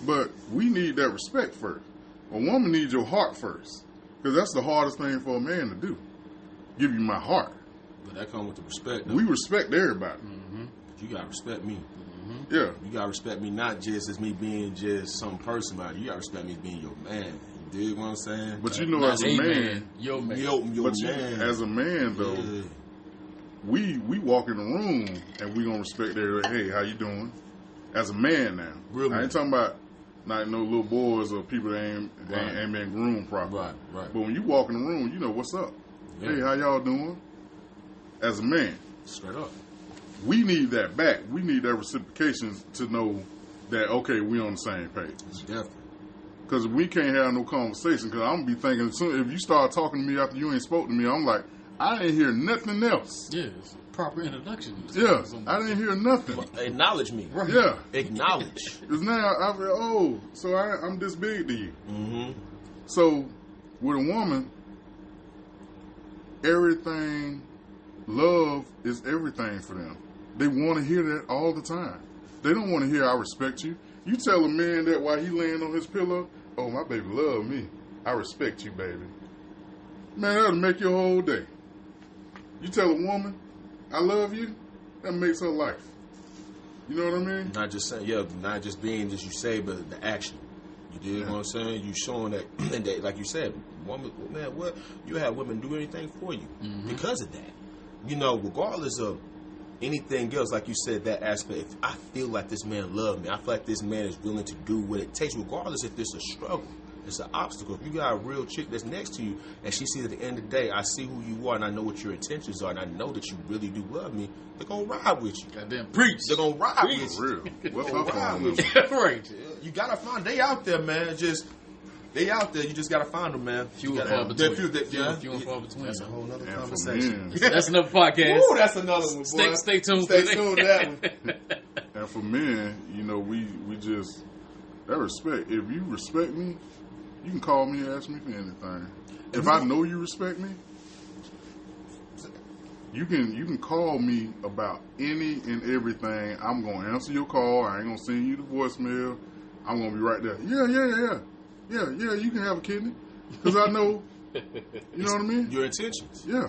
But we need that respect first. A woman needs your heart first. Because that's the hardest thing for a man to do. Give you my heart. But that comes with the respect. We respect everybody. But you gotta respect me. Yeah. You gotta respect me not just as me being just some person, but you gotta respect me as being your man. You dig what I'm saying? But you know, Not as a man, Yo, man. Your but you, man. as a man, though, Yeah. we walk in the room and we gonna respect everybody. Hey, how you doing? As a man now. Real I man. ain't talking about not no little boys or people that ain't been groomed properly. Right. But when you walk in the room, you know what's up. Yeah. Hey, how y'all doing? As a man, Straight up. we need that back. We need that reciprocation to know that, okay, we on the same page. Definitely. Because we can't have no conversation. Because I'm going to be thinking, soon if you start talking to me after you ain't spoke to me, I'm like, I didn't hear nothing else. Yeah, it's a proper introduction. Yeah, I didn't hear nothing. Acknowledge me. Right. Yeah. Acknowledge. Because now I feel, oh, so I'm this big to you. Mm-hmm. So with a woman, everything, love is everything for them. They want to hear that all the time. They don't want to hear I respect you. You tell a man that while he laying on his pillow, oh, my baby love me. I respect you, baby. Man, that'll make your whole day. You tell a woman, I love you, that makes her life. You know what I mean? Not just saying, not just being just you say, but the action. You dig what I'm saying? You showing that, and that, like you said, woman, man, what you have women do anything for you because of that. You know, regardless of anything else, like you said, that aspect. If I feel like this man loves me, I feel like this man is willing to do what it takes, regardless if it's a struggle. It's an obstacle. If you got a real chick that's next to you and she sees at the end of the day, I see who you are and I know what your intentions are and I know that you really do love me, they're going to ride with you. Goddamn preach. They're going to ride with you. Real. What's her phone number? Right. You got to find, they out there, man. They out there. You just got to find them, man. Few and far between. Few and far between. That's a whole other conversation. That's another podcast. Ooh, that's another one, boy. Stay tuned. Stay tuned to that one. And for men, you know, we just, that respect. If you respect me, you can call me and ask me for anything. If I know you respect me, you can call me about any and everything. I'm gonna answer your call. I ain't gonna send you the voicemail. I'm gonna be right there. Yeah. You can have a kidney because I know. You know what I mean? Your intentions. Yeah.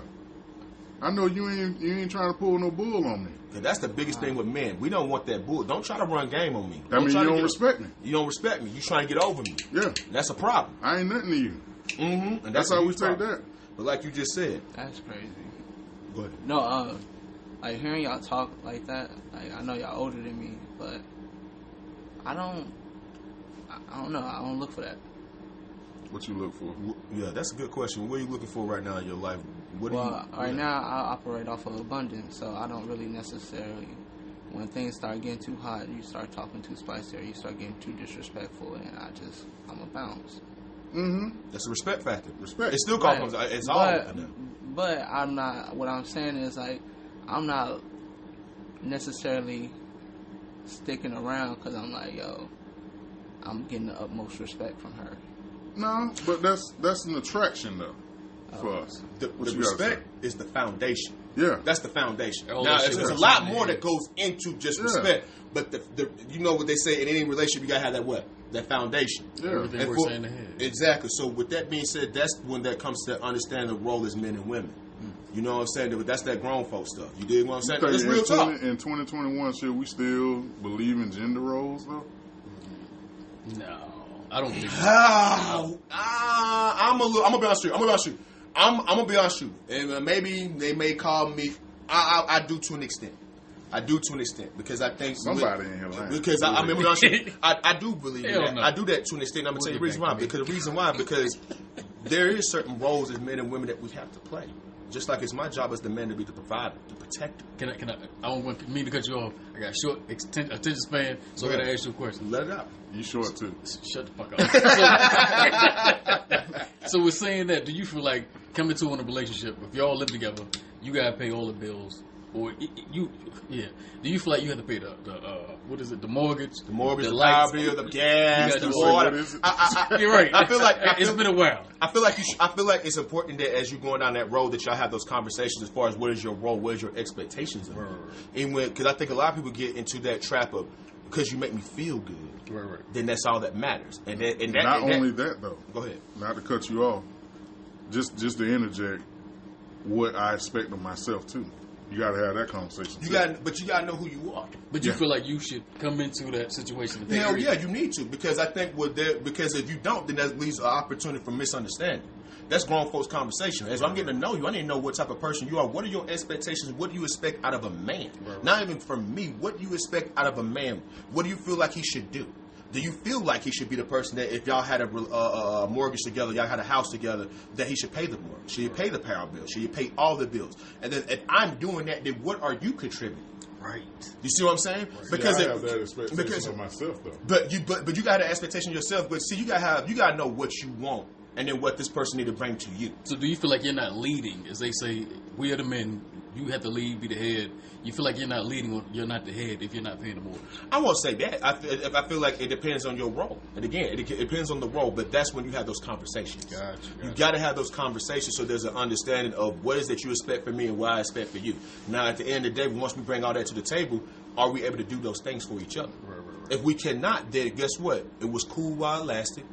I know you ain't trying to pull no bull on me. Cause that's the biggest thing with men. We don't want that bull. Don't try to run game on me. I mean, you don't respect me. You don't respect me. You trying to get over me. Yeah. That's a problem. I ain't nothing to you. Mm-hmm. And that's how we take that. But like you just said. That's crazy. Go ahead. No, like hearing y'all talk like that, like I know y'all older than me, but I don't know. I don't look for that. What you look for? Yeah, that's a good question. What are you looking for right now in your life? Right now I operate off of abundance, so I don't really necessarily. When things start getting too hot, you start talking too spicy, or you start getting too disrespectful, and I'm a bounce. Mm-hmm. That's a respect factor. Respect. It still comes. It's all. But I'm not. What I'm saying is like I'm not necessarily sticking around because I'm like, yo, I'm getting the utmost respect from her. No, but that's an attraction though for us. The respect is the foundation. Yeah, that's the foundation. Now, there's a lot more that goes into just respect. But the you know what they say in any relationship, you gotta have that what? That foundation. Yeah. Everything works hand in hand. Exactly. So with that being said, that's when that comes to understanding the role as men and women. You know what I'm saying? But that's that grown folk stuff. You dig what I'm saying? It's real talk. In 2021, should we still believe in gender roles though? No, I don't believe I'm gonna be honest with you. I'm gonna be honest with you. And maybe they may call me. I do to an extent. Because I think somebody in here lying. Because I mean, I do believe in that. No. I do that to an extent. I'm gonna tell you the reason why. Because there is certain roles as men and women that we have to play. Just like it's my job as the man to be the provider, the protector. Can I don't want me to cut you off. I got short attention span, so I gotta ask you a question. Let it out. You short too. Shut the fuck up. So we're saying that. Do you feel like coming to in a relationship, if y'all live together, you gotta pay all the bills? Or do you feel like you have to pay the what is it, the mortgage, the power bill, the gas, the water? You're right. I feel like it's been a while. I feel like it's important that as you're going down that road that y'all have those conversations as far as what is your role, what is your expectations of it. And because I think a lot of people get into that trap of because you make me feel good, then that's all that matters. And not only that though. Go ahead. Not to cut you off, just to interject, what I expect of myself too. You got to have that conversation. But you got to know who you are. But you feel like you should come into that situation. Hell yeah, you need to, because I think because if you don't, then that leaves an opportunity for misunderstanding. That's grown folks' conversation. As I'm getting to know you, I need to know what type of person you are. What are your expectations? What do you expect out of a man? Right. Not even from me. What do you expect out of a man? What do you feel like he should do? Do you feel like he should be the person that if y'all had a mortgage together, y'all had a house together, that he should pay the mortgage? Should he pay the power bill? Should he pay all the bills? And then if I'm doing that, then what are you contributing? Right. You see what I'm saying? Right. Because I have that expectation of myself, though. But you got an expectation of yourself. But see, you gotta know what you want, and then what this person need to bring to you. So do you feel like you're not leading, as they say, we are the men, you have to lead, be the head. You feel like you're not leading, or you're not the head if you're not paying the mortgage? I won't say that. I feel like it depends on your role. And again, it depends on the role, but that's when you have those conversations. Gotcha. You got to have those conversations so there's an understanding of what is that you expect from me and what I expect for you. Now, at the end of the day, once we bring all that to the table, are we able to do those things for each other? Right. If we cannot, then guess what? It was cool while it lasted.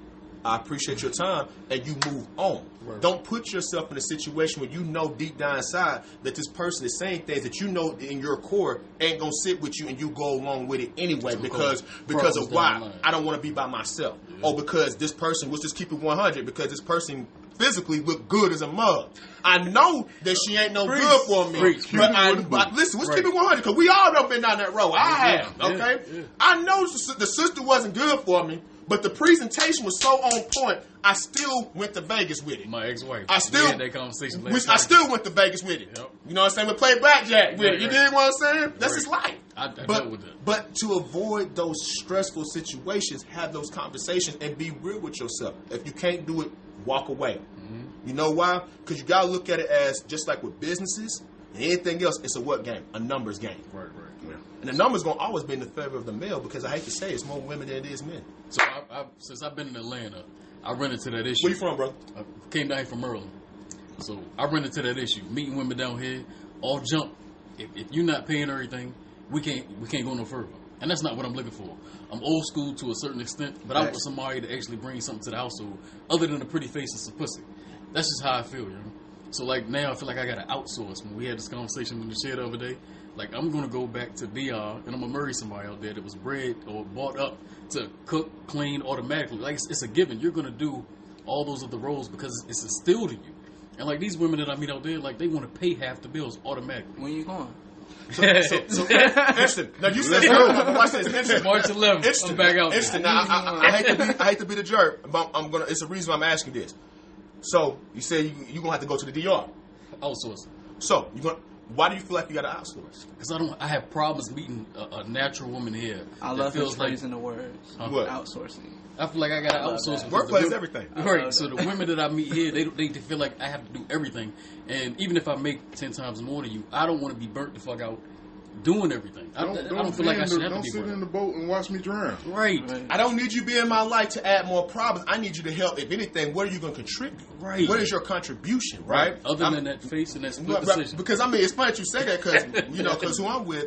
I appreciate your time, and you move on. Right. Don't put yourself in a situation where you know deep down inside that this person is saying things that you know in your core ain't gonna sit with you, and you go along with it anyway because of why I don't want to be by myself, or because this person was just keep it 100 because this person physically look good as a mug. I know that she ain't no good for me, but listen, let's keep it 100 because we all done been down that road. I have, okay? Yeah. I know the sister wasn't good for me. But the presentation was so on point, I still went to Vegas with it. My ex-wife. I still had that conversation. I still went to Vegas with it. Yep. You know what I'm saying? We played blackjack with it. You dig what I'm saying? That's his life. I dealt with that. But to avoid those stressful situations, have those conversations and be real with yourself. If you can't do it, walk away. Mm-hmm. You know why? Because you got to look at it as just like with businesses and anything else. It's a what game? A numbers game. Right. Yeah. And the numbers gonna always be in the favor of the male because I hate to say it's more women than it is men. So since I've been in Atlanta, I run into that issue. Where you from, bro? I came down here from Maryland. So I run into that issue. Meeting women down here, all jump. If you're not paying everything, we can't go no further. And that's not what I'm looking for. I'm old school to a certain extent, but I want somebody to actually bring something to the household other than a pretty face and some pussy. That's just how I feel, you know. So like now I feel like I gotta outsource. When we had this conversation in the shed the other day, like I'm gonna go back to DR and I'm gonna marry somebody out there that was bred or brought up to cook, clean automatically. Like it's a given. You're gonna do all those other roles because it's instilled in you. And like these women that I meet out there, like they want to pay half the bills automatically. When you going? So interesting. Now you said watch this. Interesting. March 11th. I'm back out. Interesting. Now I hate to be the jerk, but I'm gonna. It's a reason why I'm asking this. So you say you gonna have to go to the DR. Outsourcing. So you gonna. Why do you feel like you got to outsource? Because I have problems meeting a natural woman here. I love his phrase in the words. What? Outsourcing. I feel like I got to outsource. Workplace is everything. Right. So the women that I meet here, they feel like I have to do everything. And even if I make 10 times more than you, I don't want to be burnt the fuck out doing everything. I don't feel like I should have to be. Don't sit in the boat and watch me drown. Right. I don't need you to be in my life to add more problems. I need you to help. If anything, what are you going to contribute? Right. What is your contribution? Right. Other than that face and that split decision. Because I mean, it's funny that you say that because who I'm with,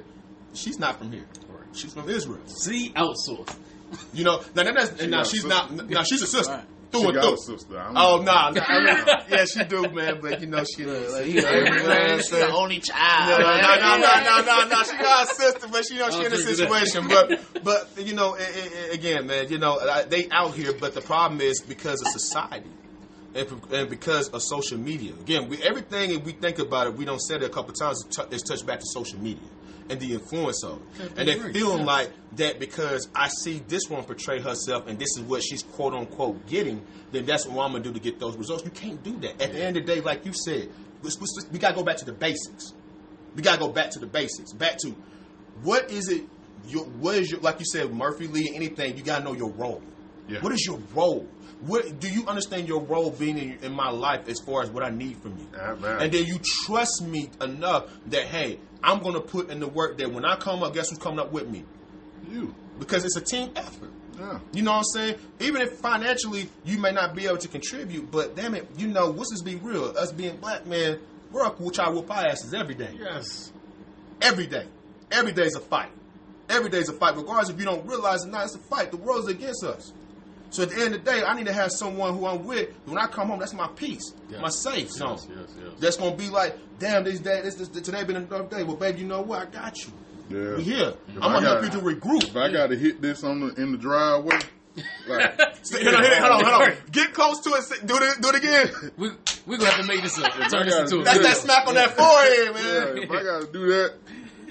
she's not from here. Right. She's from Israel. See, outsource. You know, she's a sister. Right. Through and through. Sister. Yeah, she do, man. But you know, she's the only child. No. She got a sister, but she in a situation. But you know, again, man, you know, they out here. But the problem is because of society and because of social media. Again, everything we think about it, we don't say it a couple of times. It's touched back to social media and the influence of it. And they're feeling like that because I see this one portray herself and this is what she's quote unquote getting, then that's what I'm going to do to get those results. You can't do that. At the end of the day, like you said, we got to go back to the basics. Back to what is it, like you said, Murphy Lee, anything, you got to know your role. Yeah. What is your role? What do you understand your role being in my life as far as what I need from you? And then you trust me enough that, hey, I'm going to put in the work that when I come up, guess who's coming up with me? You. Because it's a team effort. Yeah. You know what I'm saying? Even if financially you may not be able to contribute, but damn it, you know, let's just be real. Us being black men, we'll try to whoop our asses every day. Yes. Every day. Every day is a fight. Every day is a fight. Regardless if you don't realize it, now it's a fight. The world's against us. So at the end of the day, I need to have someone who I'm with. When I come home, that's my peace, my safe zone. Yes. That's gonna be like, damn, today been a rough day. Well, baby, you know what? I got you. Yeah, we here. I'm gonna help you to regroup. If I gotta hit this in the driveway, like, hold on. Get close to it. Do it again. We're gonna have to make this up. Turn this into that's that smack on that forehead, man. Yeah, if I gotta do that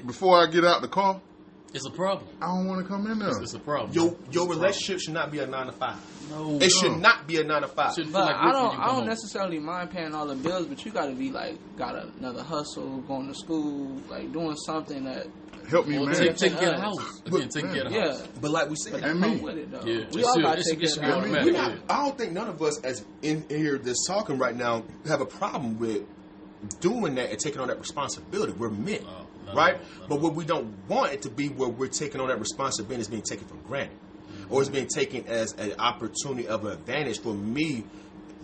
before I get out the car. It's a problem. I don't want to come in there. It's a problem. Your relationship should not be a 9 to 5. No, it should not be a 9 to 5. But I don't necessarily mind paying all the bills, but you got to be like got another hustle, going to school, like doing something that help me, man. Take care of the house. Again, take care of the house. But like we said, and me with it though. Yeah, we all got to take care of it. I don't think none of us as in here that's talking right now have a problem with doing that and taking on that responsibility. We're men. Right? But what we don't want it to be where we're taking on that responsibility is being taken for granted. Or it's being taken as an opportunity of an advantage for me,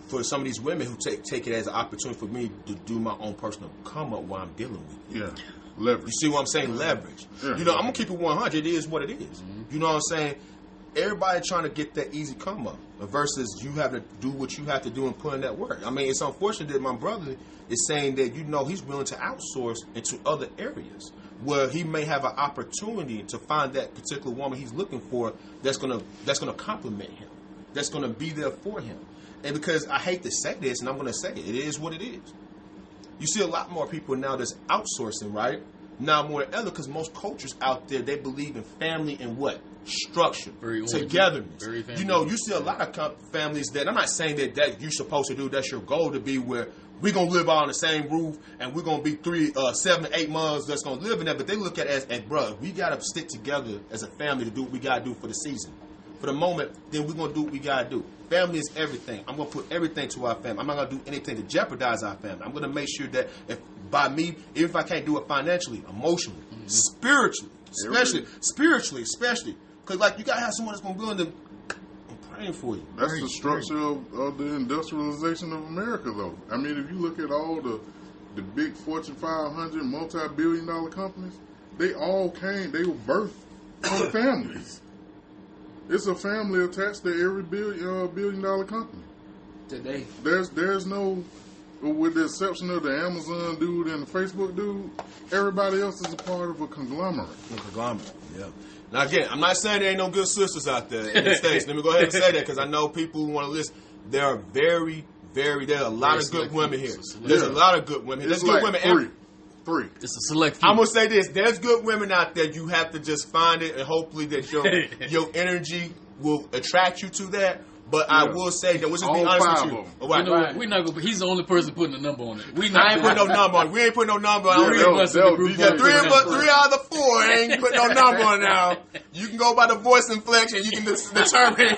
for some of these women who take it as an opportunity for me to do my own personal come up while I'm dealing with it. Yeah. Leverage. You see what I'm saying? Leverage. Yeah. You know, I'm going to keep it 100. It is what it is. Mm-hmm. You know what I'm saying? Everybody trying to get that easy come up versus you have to do what you have to do and put in that work. I mean, it's unfortunate that my brother is saying that, he's willing to outsource into other areas where he may have an opportunity to find that particular woman he's looking for that's gonna compliment him, that's gonna be there for him. And because I hate to say this, and I'm gonna say it is what it is. You see a lot more people now that's outsourcing, right? Now more than ever, because most cultures out there, they believe in family and what? Structure, togetherness. You see a lot of families that, I'm not saying that you're supposed to do, that's your goal to be where we're going to live all on the same roof and we're going to be 7 to 8 months that's going to live in that, but they look at it as bro, we got to stick together as a family to do what we got to do for the season. For the moment, then we're going to do what we got to do. Family is everything. I'm going to put everything to our family. I'm not going to do anything to jeopardize our family. I'm going to make sure that even if I can't do it financially, emotionally, spiritually, especially. Because, you got to have someone that's going to be willing to... I'm praying for you. That's the structure of the industrialization of America, though. I mean, if you look at all the big Fortune 500 multi-billion-dollar companies, they all they were birthed from families. It's a family attached to every billion-dollar company. Today. There's no... With the exception of the Amazon dude and the Facebook dude, everybody else is a part of a conglomerate. Yeah. Now, again, I'm not saying there ain't no good sisters out there in the States. Let me go ahead and say that because I know people who want to listen. There are there are a lot of good women here. There's a lot of good women. There's good women. Three. It's a select few. I'm going to say this. There's good women out there. You have to just find it and hopefully that your energy will attract you to that. But I will say that, we'll just be honest with you. We're not gonna. He's the only person putting a number on it. I ain't putting no number on it. We ain't putting no number on it. Three out of the 4 ain't putting no number on it now. You can go by the voice inflection. You can determine.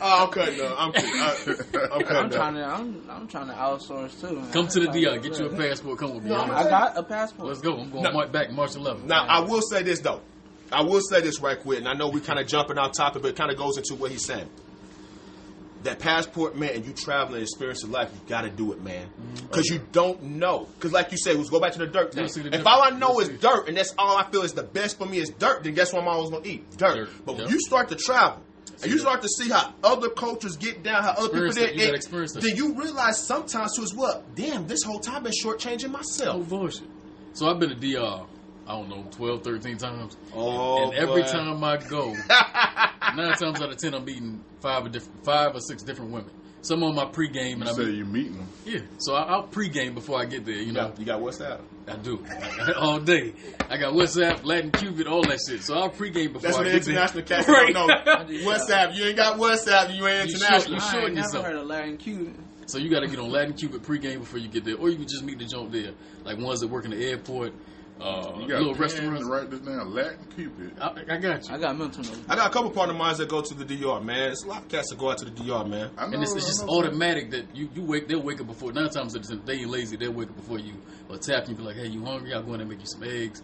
I'm cutting up. I'm trying to outsource too. Man. Come to the DR. Get you a passport. Come with me. I got a passport. Let's go. I'm going back March 11th. Now, I will say this, though. I will say this right quick, and I know we kind of jumping on topic, but it kind of goes into what he's saying. That passport, man, and you traveling and experiencing life, you got to do it, man. Because you don't know. Because like you said, let's go back to the dirt thing. If all I know is dirt, and that's all I feel is the best for me is dirt, then guess what I'm always going to eat? Dirt. But when you start to travel, and you start to see how other cultures get down, how other people then you realize sometimes too as well, damn, this whole time I've been shortchanging myself. No bullshit. So I've been to DR, I don't know, 12, 13 times. Oh, and every time I go, 9 times out of 10, I'm meeting 5 or 6 different women. Some on my pregame. You say you're meeting them. Yeah. So I'll pregame before I get there, you know. You got WhatsApp? I do. All day. I got WhatsApp, Latin Cupid, all that shit. So I'll pregame before I get there. That's what the international cats don't know. WhatsApp. You ain't got WhatsApp, you ain't international. I ain't never heard of Latin Cupid. So you got to get on Latin Cupid pregame before you get there. Or you can just meet the joint there. Like ones that work in the airport. You got little restaurants. Write this down. Latin Cupid. I got you. I got mental notes. I got a couple partner of mine that go to the DR, man. There's a lot of cats that go out to the DR, man. And it's just automatic that they'll wake up before. 9 times if they ain't lazy, they'll wake up before you or tap you. Be like, hey, you hungry? I'll go in and make you some eggs,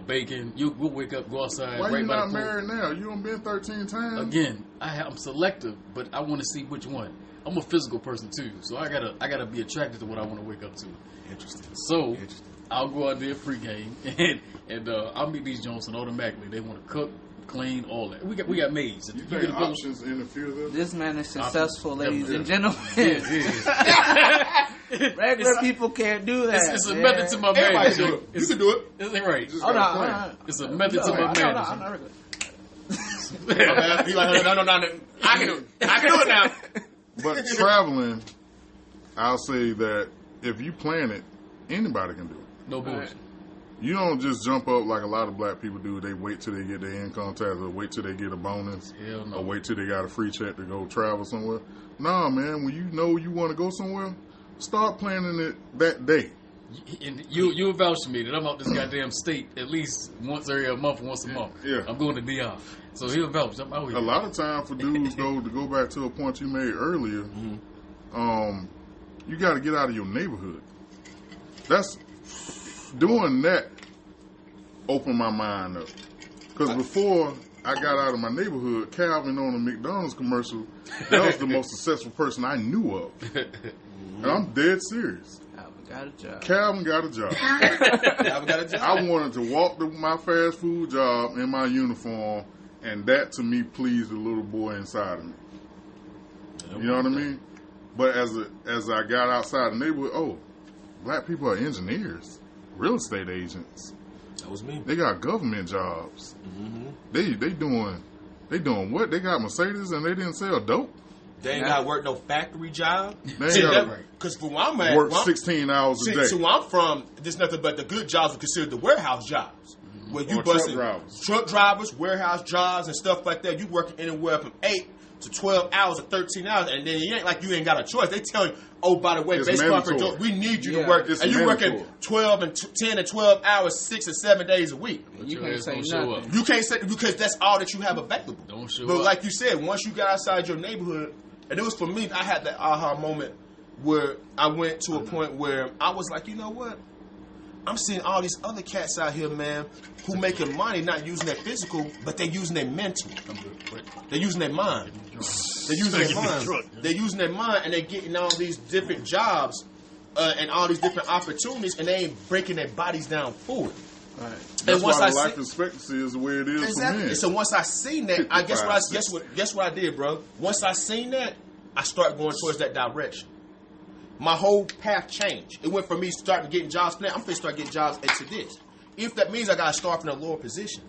bacon. We'll wake up, go outside. Why right you by not the pool. married now? You done been 13 times. Again, I'm selective, but I want to see which one. I'm a physical person too, so I gotta be attracted to what I want to wake up to. Interesting. So I'll go out there pregame and I'll meet these Jones and automatically they want to cook, clean, all that. We got maids. You think options interfere though? This man is successful, ladies and gentlemen. Yeah. Regular people can't do that. It's a method to my madness. You can do it. Isn't right? It's a method to my madness. I'm not regular. He's like, no. I can do it now. But traveling, I'll say that if you plan it, anybody can do it. No bullshit. You don't just jump up like a lot of black people do. They wait till they get their income tax or wait till they get a bonus. Hell no. Or wait till they got a free check to go travel somewhere. Nah, man, when you know you want to go somewhere, start planning it that day. And you'll vouch for me that I'm out this goddamn state at least once every month, once a month. Yeah. I'm going to DR. So he'll vouch. I'm out here. A lot of time for dudes, though, to go back to a point you made earlier, you got to get out of your neighborhood. Doing that opened my mind up. Because before I got out of my neighborhood, Calvin on a McDonald's commercial, that was the most successful person I knew of. And I'm dead serious. got a job. Calvin got a job. Calvin got a job. I wanted to walk to my fast food job in my uniform, and that to me pleased the little boy inside of me. You know what I mean? But as I got outside the neighborhood, black people are engineers, real estate agents. That was me. They got government jobs. Mm-hmm. They doing what? They got Mercedes and they didn't sell dope. They ain't got to work no factory job. Because for where I'm at, work 16 hours a day. So where I'm from, there's nothing but the good jobs are considered the warehouse jobs. Where you busting truck drivers, warehouse jobs, and stuff like that. You working anywhere from 8 to 12 hours or 13 hours, and then it ain't like you ain't got a choice. They tell you, oh, by the way, we need you to work, and you working 12 and 10 and 12 hours, 6 or 7 days a week. You can't say nothing. You can't say, because that's all that you have available. Don't show but up. like you said, once you got outside your neighborhood, and it was for me, I had that aha moment where I went to a point where I was like, you know what? I'm seeing all these other cats out here, man, who making money not using their physical, but they're using their mental. They're using their mind. They're using their mind. They're using their mind, and they're getting all these different jobs and all these different opportunities, and they ain't breaking their bodies down for it. Right. That's why the life expectancy is the way it is for men. So once I seen that, I guess what I did, bro. Once I seen that, I started going towards that direction. My whole path changed. It went from me starting getting jobs. Now I'm finna start getting jobs into this. If that means I gotta start from a lower position,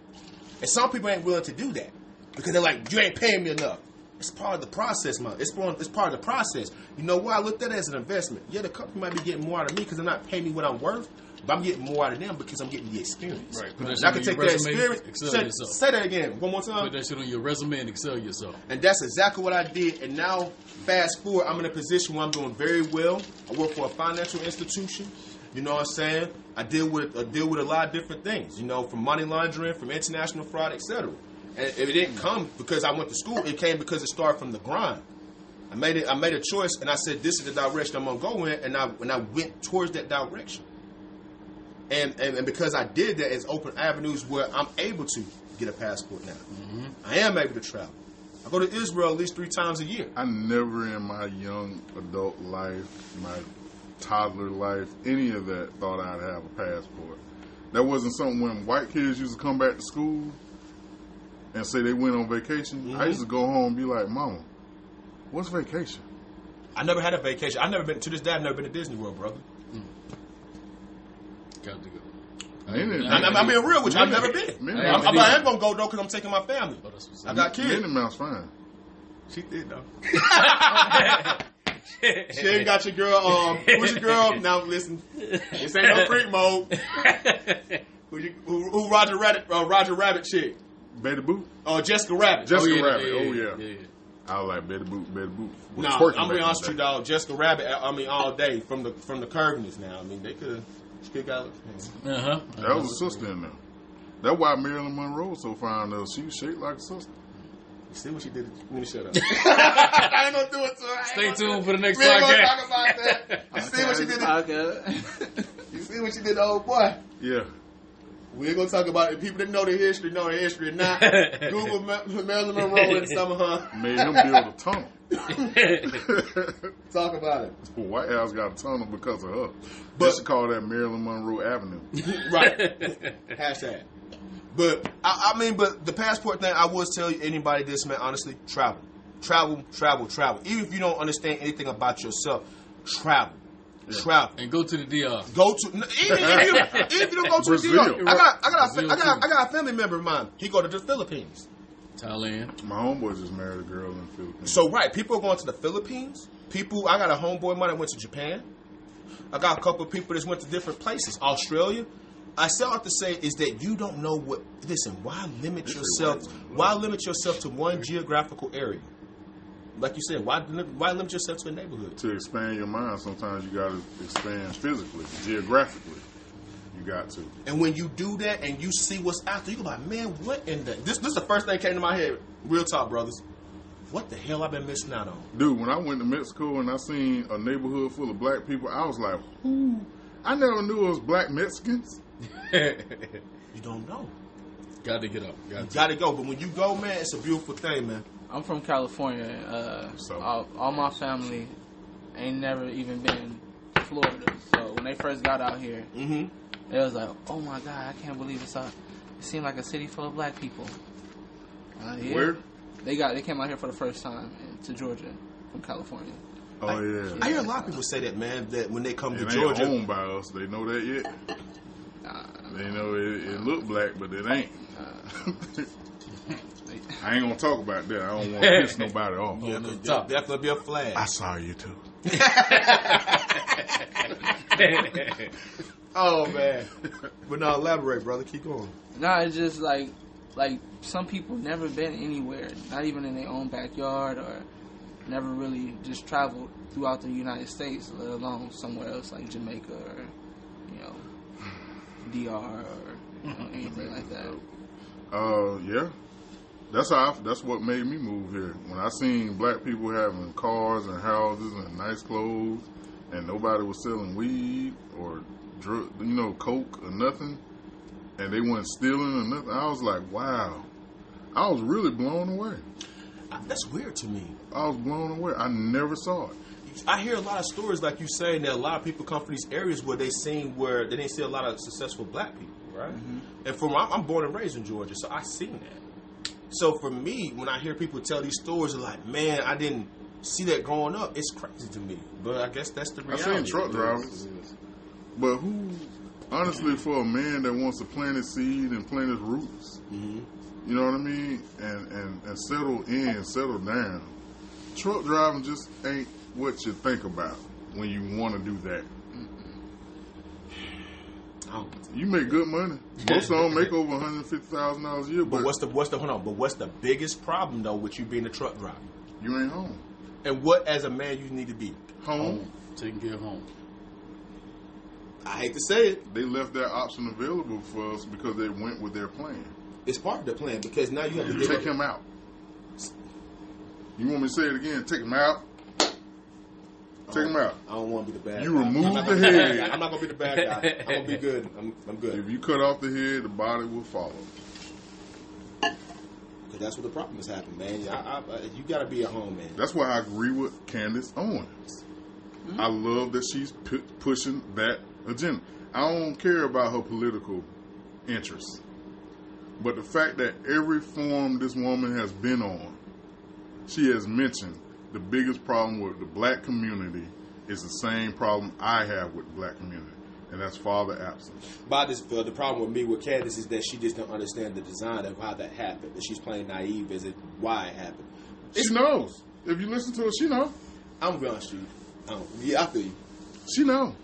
and some people ain't willing to do that because they're like, you ain't paying me enough. It's part of the process, man. It's part of the process. You know why I looked at it as an investment? Yeah, the company might be getting more out of me because they're not paying me what I'm worth. But I'm getting more out of them because I'm getting the experience. Right. And I can take that experience. Say that again. One more time. Put that shit on your resume and excel yourself. And that's exactly what I did. And now, fast forward, I'm in a position where I'm doing very well. I work for a financial institution. You know what I'm saying? I deal with a lot of different things. You know, from money laundering, from international fraud, etc. And it didn't come because I went to school. It came because it started from the grind. I made a choice, and I said, this is the direction I'm gonna go in, and I went towards that direction. And because I did that, it's open avenues where I'm able to get a passport now. Mm-hmm. I am able to travel. I go to Israel at least 3 times a year. I never in my young adult life, my toddler life, any of that thought I'd have a passport. That wasn't something when white kids used to come back to school and say they went on vacation. Mm-hmm. I used to go home and be like, Mama, what's vacation? I never had a vacation. I've never been to Disney World, brother. Got to go. I'm being real with you. I've never been. I am going to go, though, because I'm taking my family. I got kids. Minnie Mouse fine. She did, though. She ain't got your girl. Who's your girl? Now, listen. This ain't no freak mode. Who Roger Rabbit chick? Betty Boop? Jessica Rabbit. Jessica Rabbit. Yeah. I like Betty Boop. No, I'm gonna be honest with you, dog. Jessica Rabbit. I mean, all day from the curviness. Now, I mean, they could have. That was a sister in there. That's why Marilyn Monroe so fine though. She was shaped like a sister. You see what she did? Let me shut up. I ain't gonna do it to her. Stay tuned for the next podcast. We ain't gonna talk about that. You see what she did? You see what she did to old boy? Yeah. We ain't gonna talk about it. People that know the history know the history. Not Google Marilyn Monroe and some of her. Made him build a tunnel. Talk about it. The White House got a tunnel because of her. But they should call that Marilyn Monroe Avenue. Right. Hashtag. But I mean, but the passport thing, I would tell you anybody this, man. Honestly, travel. Even if you don't understand anything about yourself, travel. Yeah. Travel and go to the DR. Even if you don't go to Brazil. the DR, I got a family member of mine. He go to the Philippines, Thailand. My homeboy just married a girl in the Philippines. So people are going to the Philippines. I got a homeboy of mine that went to Japan. I got a couple of people that went to different places, Australia. I still have to say is that you don't know what. Listen, why limit yourself? Why limit yourself to one geographical area? Like you said, why limit yourself to a neighborhood? To expand your mind, sometimes you got to expand physically, geographically. You got to. And when you do that and you see what's out there, you go like, man, what in the... This is the first thing that came to my head. Real talk, brothers. What the hell I've been missing out on? Dude, when I went to Mexico and I seen a neighborhood full of black people, I was like, who? I never knew it was black Mexicans. You don't know. Got to get up. Got to go. But when you go, man, it's a beautiful thing, man. I'm from California. All my family ain't never even been Florida. So when they first got out here, Mm-hmm. it was like, oh my God, I can't believe it seemed like a city full of black people. Yeah. Where? They came out here for the first time to Georgia from California. Oh, yeah. I hear a lot of people say that, man, that when they come to It ain't Georgia. owned by us. They know that yet? They know it look black, but it ain't. I ain't gonna talk about that. I don't want to piss nobody off. Yeah, there's definitely be a flag. I saw you too. Oh, man. But now elaborate, brother. Keep going. Nah, it's just like some people never been anywhere, not even in their own backyard, or never really just traveled throughout the United States, let alone somewhere else like Jamaica or, DR or anything like that. Yeah. That's what made me move here. When I seen black people having cars and houses and nice clothes, and nobody was selling weed or coke or nothing, and they weren't stealing or nothing, I was like, wow. I was really blown away. That's weird to me. I was blown away. I never saw it. I hear a lot of stories like you saying that a lot of people come from these areas where they didn't see a lot of successful black people, right? Mm-hmm. And I'm born and raised in Georgia, so I seen that. So for me, when I hear people tell these stories, they're like, man, I didn't see that growing up. It's crazy to me. But I guess that's the reality. I seen truck drivers. But who, honestly, for a man that wants to plant his seed and plant his roots, mm-hmm. you know what I mean, and settle down, truck driving just ain't what you think about when you want to do that. You make good money. Most of them make over $150,000 a year. But what's the biggest problem though with you being a truck driver? You ain't home. And what as a man you need to be? Home. Taking care of home. I hate to say it. They left that option available for us because they went with their plan. It's part of the plan because now you have to take him out. You want me to say it again? Take him out. Take him out. I don't want to be the bad guy. You remove the head. I'm not going to be the bad guy. I'm going to be good. I'm good. If you cut off the head, the body will follow. Because that's what the problem is happening, man. You got to be at home, man. That's why I agree with Candace Owens. Mm-hmm. I love that she's pushing that agenda. I don't care about her political interests. But the fact that every forum this woman has been on, she has mentioned the biggest problem with the black community is the same problem I have with the black community, and that's father absence. The problem with me with Candace is that she just don't understand the design of how that happened. That she's playing naive as it why it happened. She knows. If you listen to her, she knows. I'm going to you. I feel you. She knows.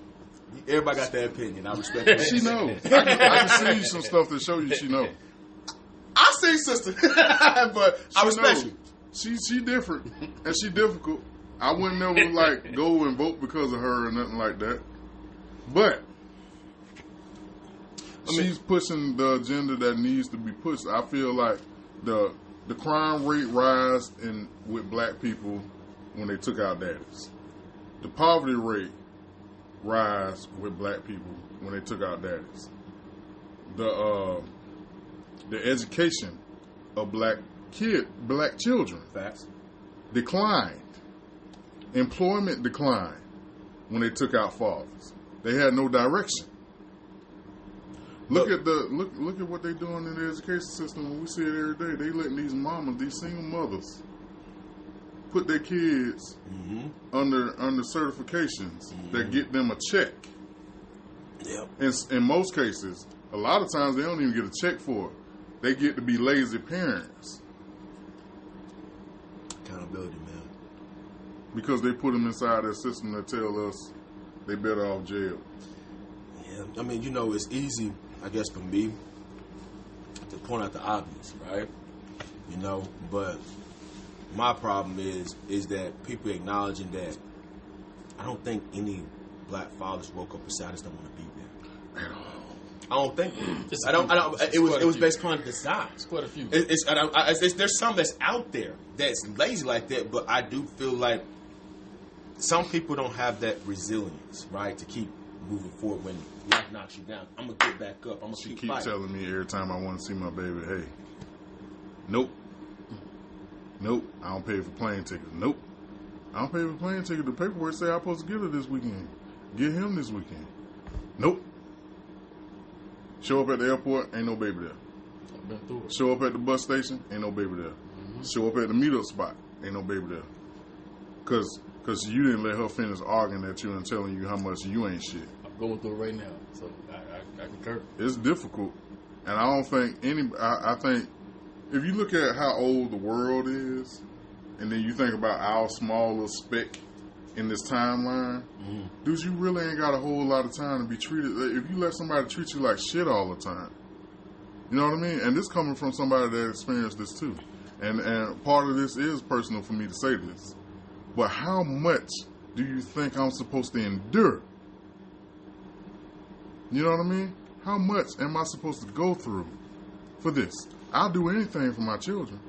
Everybody got their opinion. I respect that. She knows. I can send you some stuff to show you she knows. I see, sister, but I respect you. She different and she difficult. I wouldn't never go and vote because of her or nothing like that. But she's pushing the agenda that needs to be pushed. I feel like the crime rate rise with black people when they took out daddies. The poverty rate rise with black people when they took out daddies. The education of black children Facts. declined. Employment declined when they took out fathers. They had no direction. Look at what they're doing in the education system. When we see it every day, they letting these single mothers, put their kids under certifications that get them a check. Yep. In most cases, a lot of times they don't even get a check for it. They get to be lazy parents. Accountability, man. Because they put them inside that system that tell us they better off jail. Yeah, I mean, it's easy, I guess, for me to point out the obvious, right? But my problem is that people acknowledging that I don't think any black fathers woke up and said, I just don't want to be there. At all. I don't think. It was based upon design. It's quite a few. There's some that's out there that's lazy like that, but I do feel like some people don't have that resilience, right, to keep moving forward when life knocks you down. I'm gonna get back up. I'm gonna keep fighting. Telling me every time I want to see my baby, hey, nope, I don't pay for plane tickets. Nope, I don't pay for plane ticket. The paperwork say I'm supposed to get her this weekend. Get him this weekend. Nope. Show up at the airport, ain't no baby there. I've been through it. Show up at the bus station, ain't no baby there. Show up at the meetup spot, ain't no baby there. Cause you didn't let her finish arguing at you and telling you how much you ain't shit. I'm going through it right now, so I concur. It's difficult, and I don't think I think if you look at how old the world is, and then you think about our small little speck in this timeline, dudes, you really ain't got a whole lot of time to be treated. If you let somebody treat you like shit all the time, you know what I mean? And this coming from somebody that experienced this too. And part of this is personal for me to say this. But how much do you think I'm supposed to endure? You know what I mean? How much am I supposed to go through for this? I'll do anything for my children.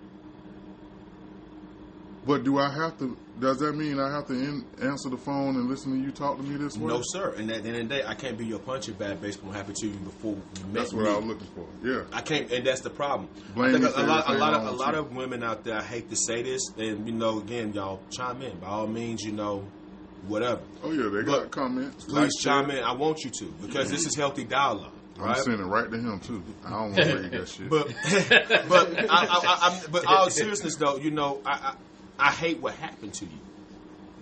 But does that mean I have to answer the phone and listen to you talk to me this way? No, sir. And at the end of the day, I can't be your punching bag based on what happened to you before you met me. That's what I was looking for. Yeah. I can't, and that's the problem. Blame I think me a for lot of women out there, I hate to say this, and again, y'all chime in. By all means, whatever. Oh, yeah, they got comments. Please chime in. I want you to, because this is healthy dialogue. Right? I'm sending it right to him, too. I don't want to read that shit. But all seriousness, though, I hate what happened to you.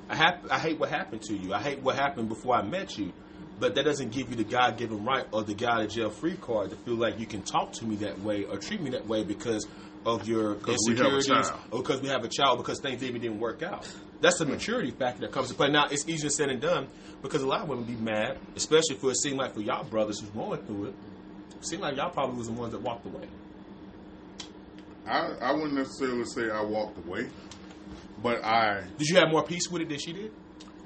I hate what happened to you. I hate what happened before I met you. But that doesn't give you the God-given right or the get out of jail free card to feel like you can talk to me that way or treat me that way because of your insecurities or because we have a child, because things didn't work out. That's the maturity factor that comes to play. Now, it's easier said than done because a lot of women be mad, especially for it seemed like for y'all brothers who's going through it. It seemed like y'all probably was the ones that walked away. I wouldn't necessarily say I walked away. But Did you have more peace with it than she did?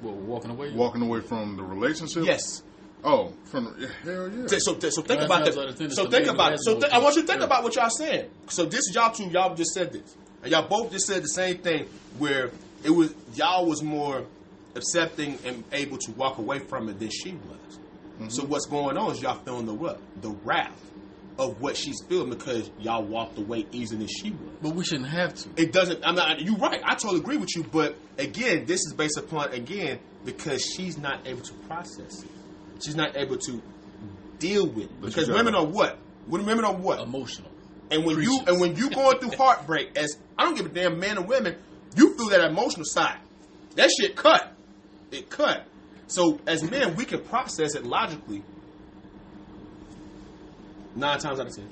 Well, walking away? Walking away from the relationship? Yes. Oh, hell yeah. So think about that. So think about it. I want you to think about what y'all saying. So this is y'all two. Y'all just said this, and y'all both just said the same thing. Where it was y'all was more accepting and able to walk away from it than she was. Mm-hmm. So what's going on is y'all feeling the wrath of what she's feeling because y'all walked away easier than she was. But we shouldn't have to. It doesn't. You're right. I totally agree with you. But again, this is based upon because she's not able to process it. She's not able to deal with it. Because women are what? Women are what? Emotional. And when you going through heartbreak, as I don't give a damn, men or women, you feel that emotional side. That shit cut. It cut. So as men, we can process it logically. 9 times out of 10.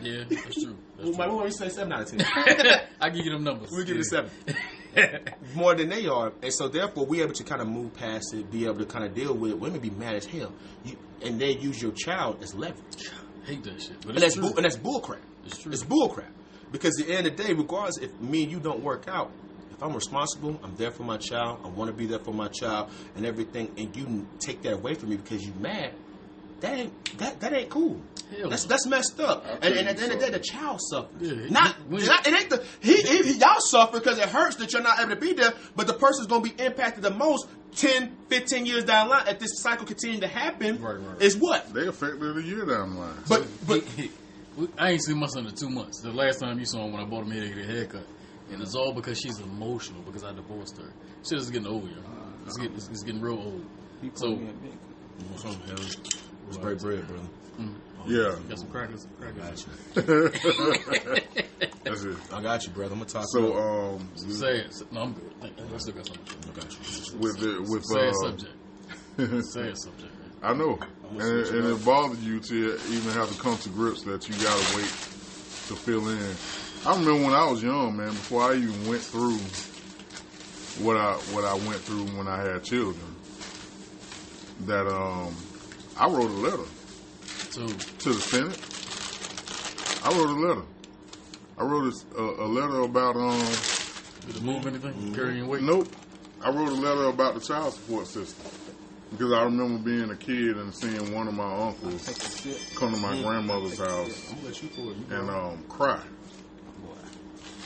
Yeah, that's true. What would you say? 7 out of 10. I give you them numbers. We give it a 7. More than they are, and so therefore we able to kind of move past it, be able to kind of deal with it. Women be mad as hell, and they use your child as leverage. I hate that shit. But and that's bullcrap. It's true. It's bullcrap because at the end of the day, regardless if me and you don't work out, if I'm responsible, I'm there for my child. I want to be there for my child and everything, and you take that away from me because you mad. That ain't cool. That's messed up. And at the end of the day, the child suffers. Yeah, it ain't y'all suffer because it hurts that you're not able to be there, but the person's going to be impacted the most 10, 15 years down the line if this cycle continues to happen. Right. Is what? They affected a year down the line. But I ain't seen my son in 2 months. The last time you saw him when I bought him here to get a haircut. And it's all because she's emotional because I divorced her. Shit is getting old, yo. It's getting real old. So, it's great bread, brother. Yeah. Got some crackers. I got you. That's it. I got you, brother. I'm gonna talk. So, say it. No, I'm good. I still got something. I got you. With sad subject. Sad subject. I know, and it bothered you to even have to come to grips that you gotta wait to fill in. I remember when I was young, man. Before I even went through what I went through when I had children, that I wrote a letter to the Senate. I wrote a letter. I wrote a letter about Did it move anything? Carrying weight? Nope. I wrote a letter about the child support system because I remember being a kid and seeing one of my uncles come to my grandmother's house and cry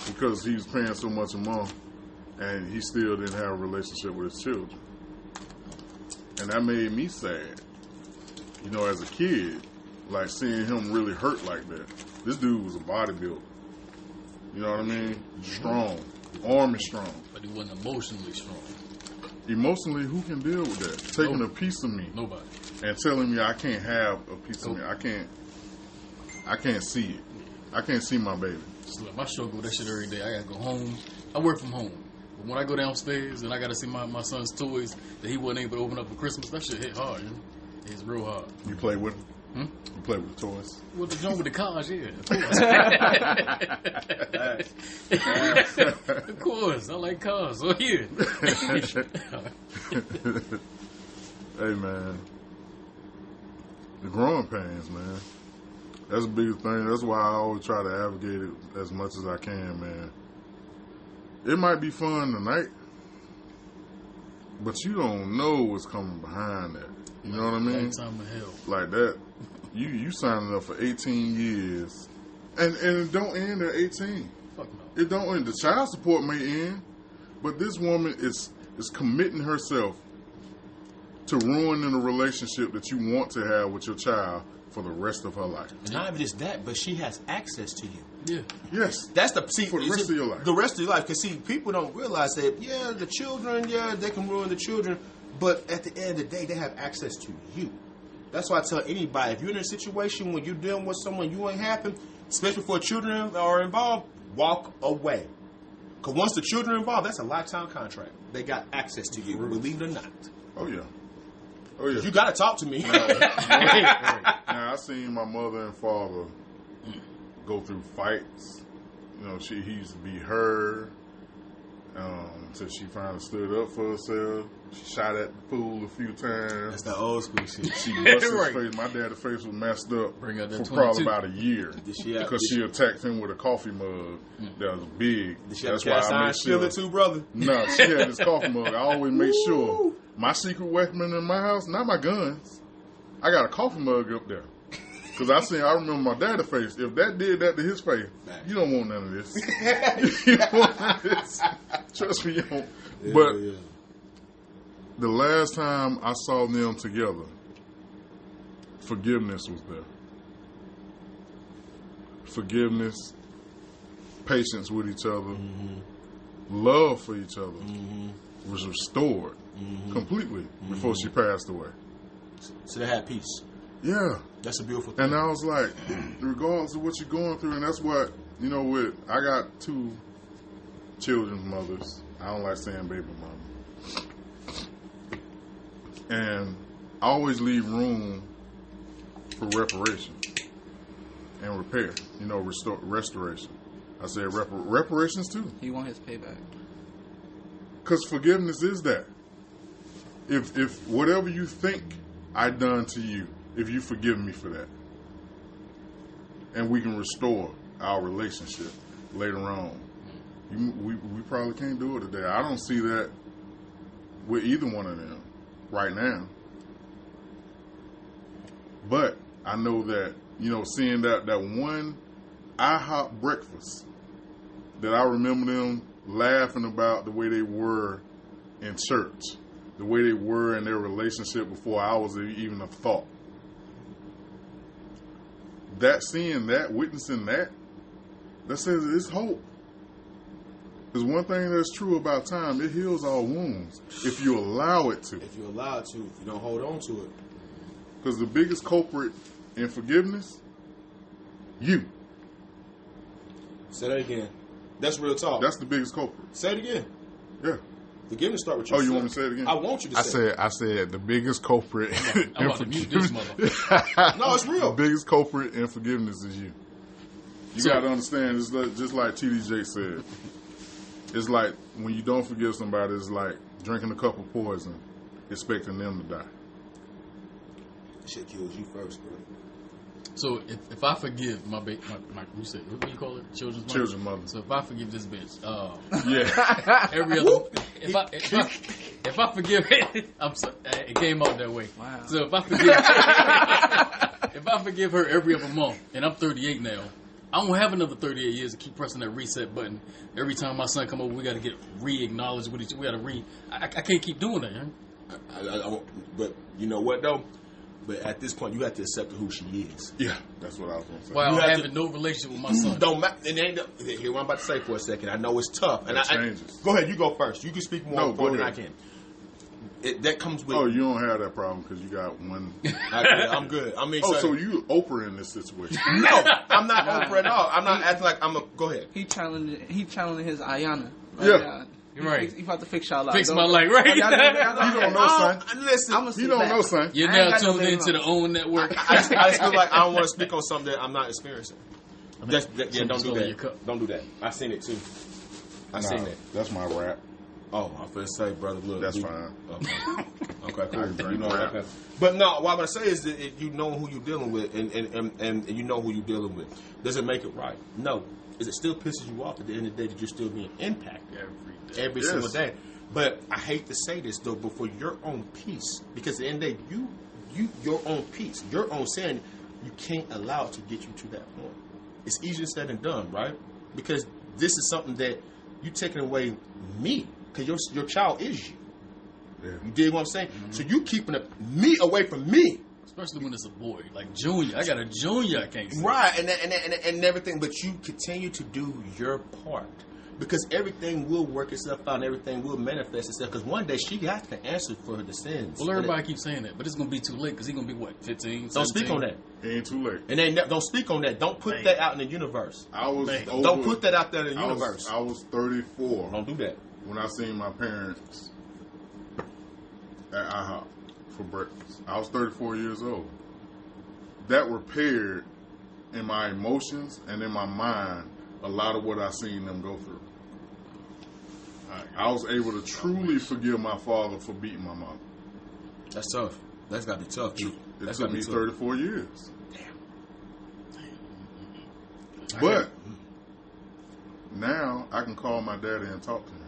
because he was paying so much a month and he still didn't have a relationship with his children. And that made me sad. You know, as a kid, like seeing him really hurt like that. This dude was a bodybuilder. You know what I mean? Strong. Arm is strong. But he wasn't emotionally strong. Emotionally, who can deal with that? Taking a piece of me. Nobody. And telling me I can't have a piece of me. I can't see it. I can't see my baby. Just like my struggle with that shit every day. I gotta go home. I work from home. But when I go downstairs and I gotta see my son's toys that he wasn't able to open up for Christmas, that shit hit hard, man. It's real hard. You play with them? You play with the toys? With the joint with the cars, yeah. Of course. I like cars. So here. Hey, man. The growing pains, man. That's the biggest thing. That's why I always try to advocate it as much as I can, man. It might be fun tonight, but you don't know what's coming behind that. You know what I mean? Lifetime of hell. Like that. You signing up for 18 years. And it don't end at 18. Fuck no. It don't end. The child support may end, but this woman is committing herself to ruining a relationship that you want to have with your child for the rest of her life. Not even just that, but she has access to you. Yeah. Yes. That's for the rest of your life. The rest of your life. Because, see, people don't realize that, yeah, the children, yeah, they can ruin the children. But at the end of the day, they have access to you. That's why I tell anybody, if you're in a situation where you're dealing with someone you ain't happy, especially before children are involved, walk away. Because once the children are involved, that's a lifetime contract. They got access to you, believe it or not. Oh, yeah. Oh, yeah. You got to talk to me. Now, I seen my mother and father go through fights. You know, he used to be her until she finally stood up for herself. She shot at the pool a few times. That's the old school shit. She busted his face. My dad's face was messed up for probably about a year because she attacked him with a coffee mug that was big. Did she have cast iron skillet too, brother? No, she had this coffee mug. I always make sure my secret weapon in my house, not my guns. I got a coffee mug up there. Because I remember my dad's face. If that did that to his face, you don't want none of this. You don't want none of this. Trust me, you don't. Yeah, but yeah. The last time I saw them together, forgiveness was there. Forgiveness, patience with each other, love for each other was restored completely before she passed away. So they had peace. Yeah. That's a beautiful thing. And I was like, regardless of what you're going through, and that's what, you know, I got 2 children's mothers. I don't like saying baby mama. And I always leave room for reparation and repair, you know, restoration. I said reparations too. He want his payback. Because forgiveness is that. If whatever you think I done to you, if you forgive me for that, and we can restore our relationship later on, we probably can't do it today. I don't see that with either one of them right now. But I know that, you know, seeing that one IHOP breakfast that I remember them laughing about the way they were in church, the way they were in their relationship before I was even a thought. That seeing that, witnessing that says it's hope. There's one thing that's true about time. It heals all wounds if you allow it to. If you allow it to, if you don't hold on to it. Because the biggest culprit in forgiveness, you. Say that again. That's real talk. That's the biggest culprit. Say it again. Yeah. Forgiveness start with you. Oh, you want me to say it again? I want you to say it. I said the biggest culprit I'm about to mute this motherfucker. No, it's real. The biggest culprit in forgiveness is you. You got to understand, it's just like TDJ said. It's like when you don't forgive somebody, it's like drinking a cup of poison, expecting them to die. Shit kills you first, bro. So if I forgive my you said, what do you call it? Children's mother? Children's mother. So if I forgive this bitch, Yeah. every other, if I forgive it, I'm sorry, it came out that way. Wow. So if I forgive her every other month, and I'm 38 now, I don't have another 38 years to keep pressing that reset button. Every time my son come over, we got to get re-acknowledged with each. We got to I can't keep doing that, man. But you know what though? But at this point, you have to accept who she is. Yeah, that's what I was going to say. While having no relationship with my son. Don't matter. Hear what I'm about to say for a second. I know it's tough. And changes. Go ahead. You go first. You can speak more important than I can. that comes with. Oh, you don't have that problem because you got one. I'm good. I mean, so you Oprah in this situation? No, I'm not Oprah at all. I'm not acting like I'm a. Go ahead. He challenging his Ayana. Yeah. You're right. He about to fix y'all out. Fix my life, right? You don't know, son. Listen, You don't know, son. You're now tuned into the OWN network. I just feel like I don't want to speak on something that I'm not experiencing. Don't do that. Don't do that. I seen it too. I seen it. That's my rap. Oh, I'm finna say, brother, look. That's fine. Okay, cool. You know that. Okay. But no, what I'm gonna say is that you know who you're dealing with, and you know who you're dealing with. Does it make it right? No. Is it still pisses you off at the end of the day that you're still being impacted every single day? But I hate to say this though, but for your own peace, because at the end of the day, your own peace, your own sanity, you can't allow it to get you to that point. It's easier said than done, right? Because this is something that you taking away me, because your child is you. Yeah. You dig what I'm saying? Mm-hmm. So you keeping me away from me. Especially when it's a boy, like Junior. I got a Junior I can't see. Right, and everything, but you continue to do your part. Because everything will work itself out and everything will manifest itself. Because one day she has to answer for her sins. Well, everybody keeps saying that, but it's going to be too late because he's going to be, what, 15, 17? Don't speak on that. It ain't too late. And don't speak on that. Don't put that out in the universe. Don't put that out there in the universe. I was 34. Don't do that. When I seen my parents at IHOP for breakfast. I was 34 years old. That repaired in my emotions and in my mind a lot of what I seen them go through. I was able to truly forgive my father for beating my mom. That's tough. That's got to be tough. It took me 34 years. Damn. But now I can call my daddy and talk to him.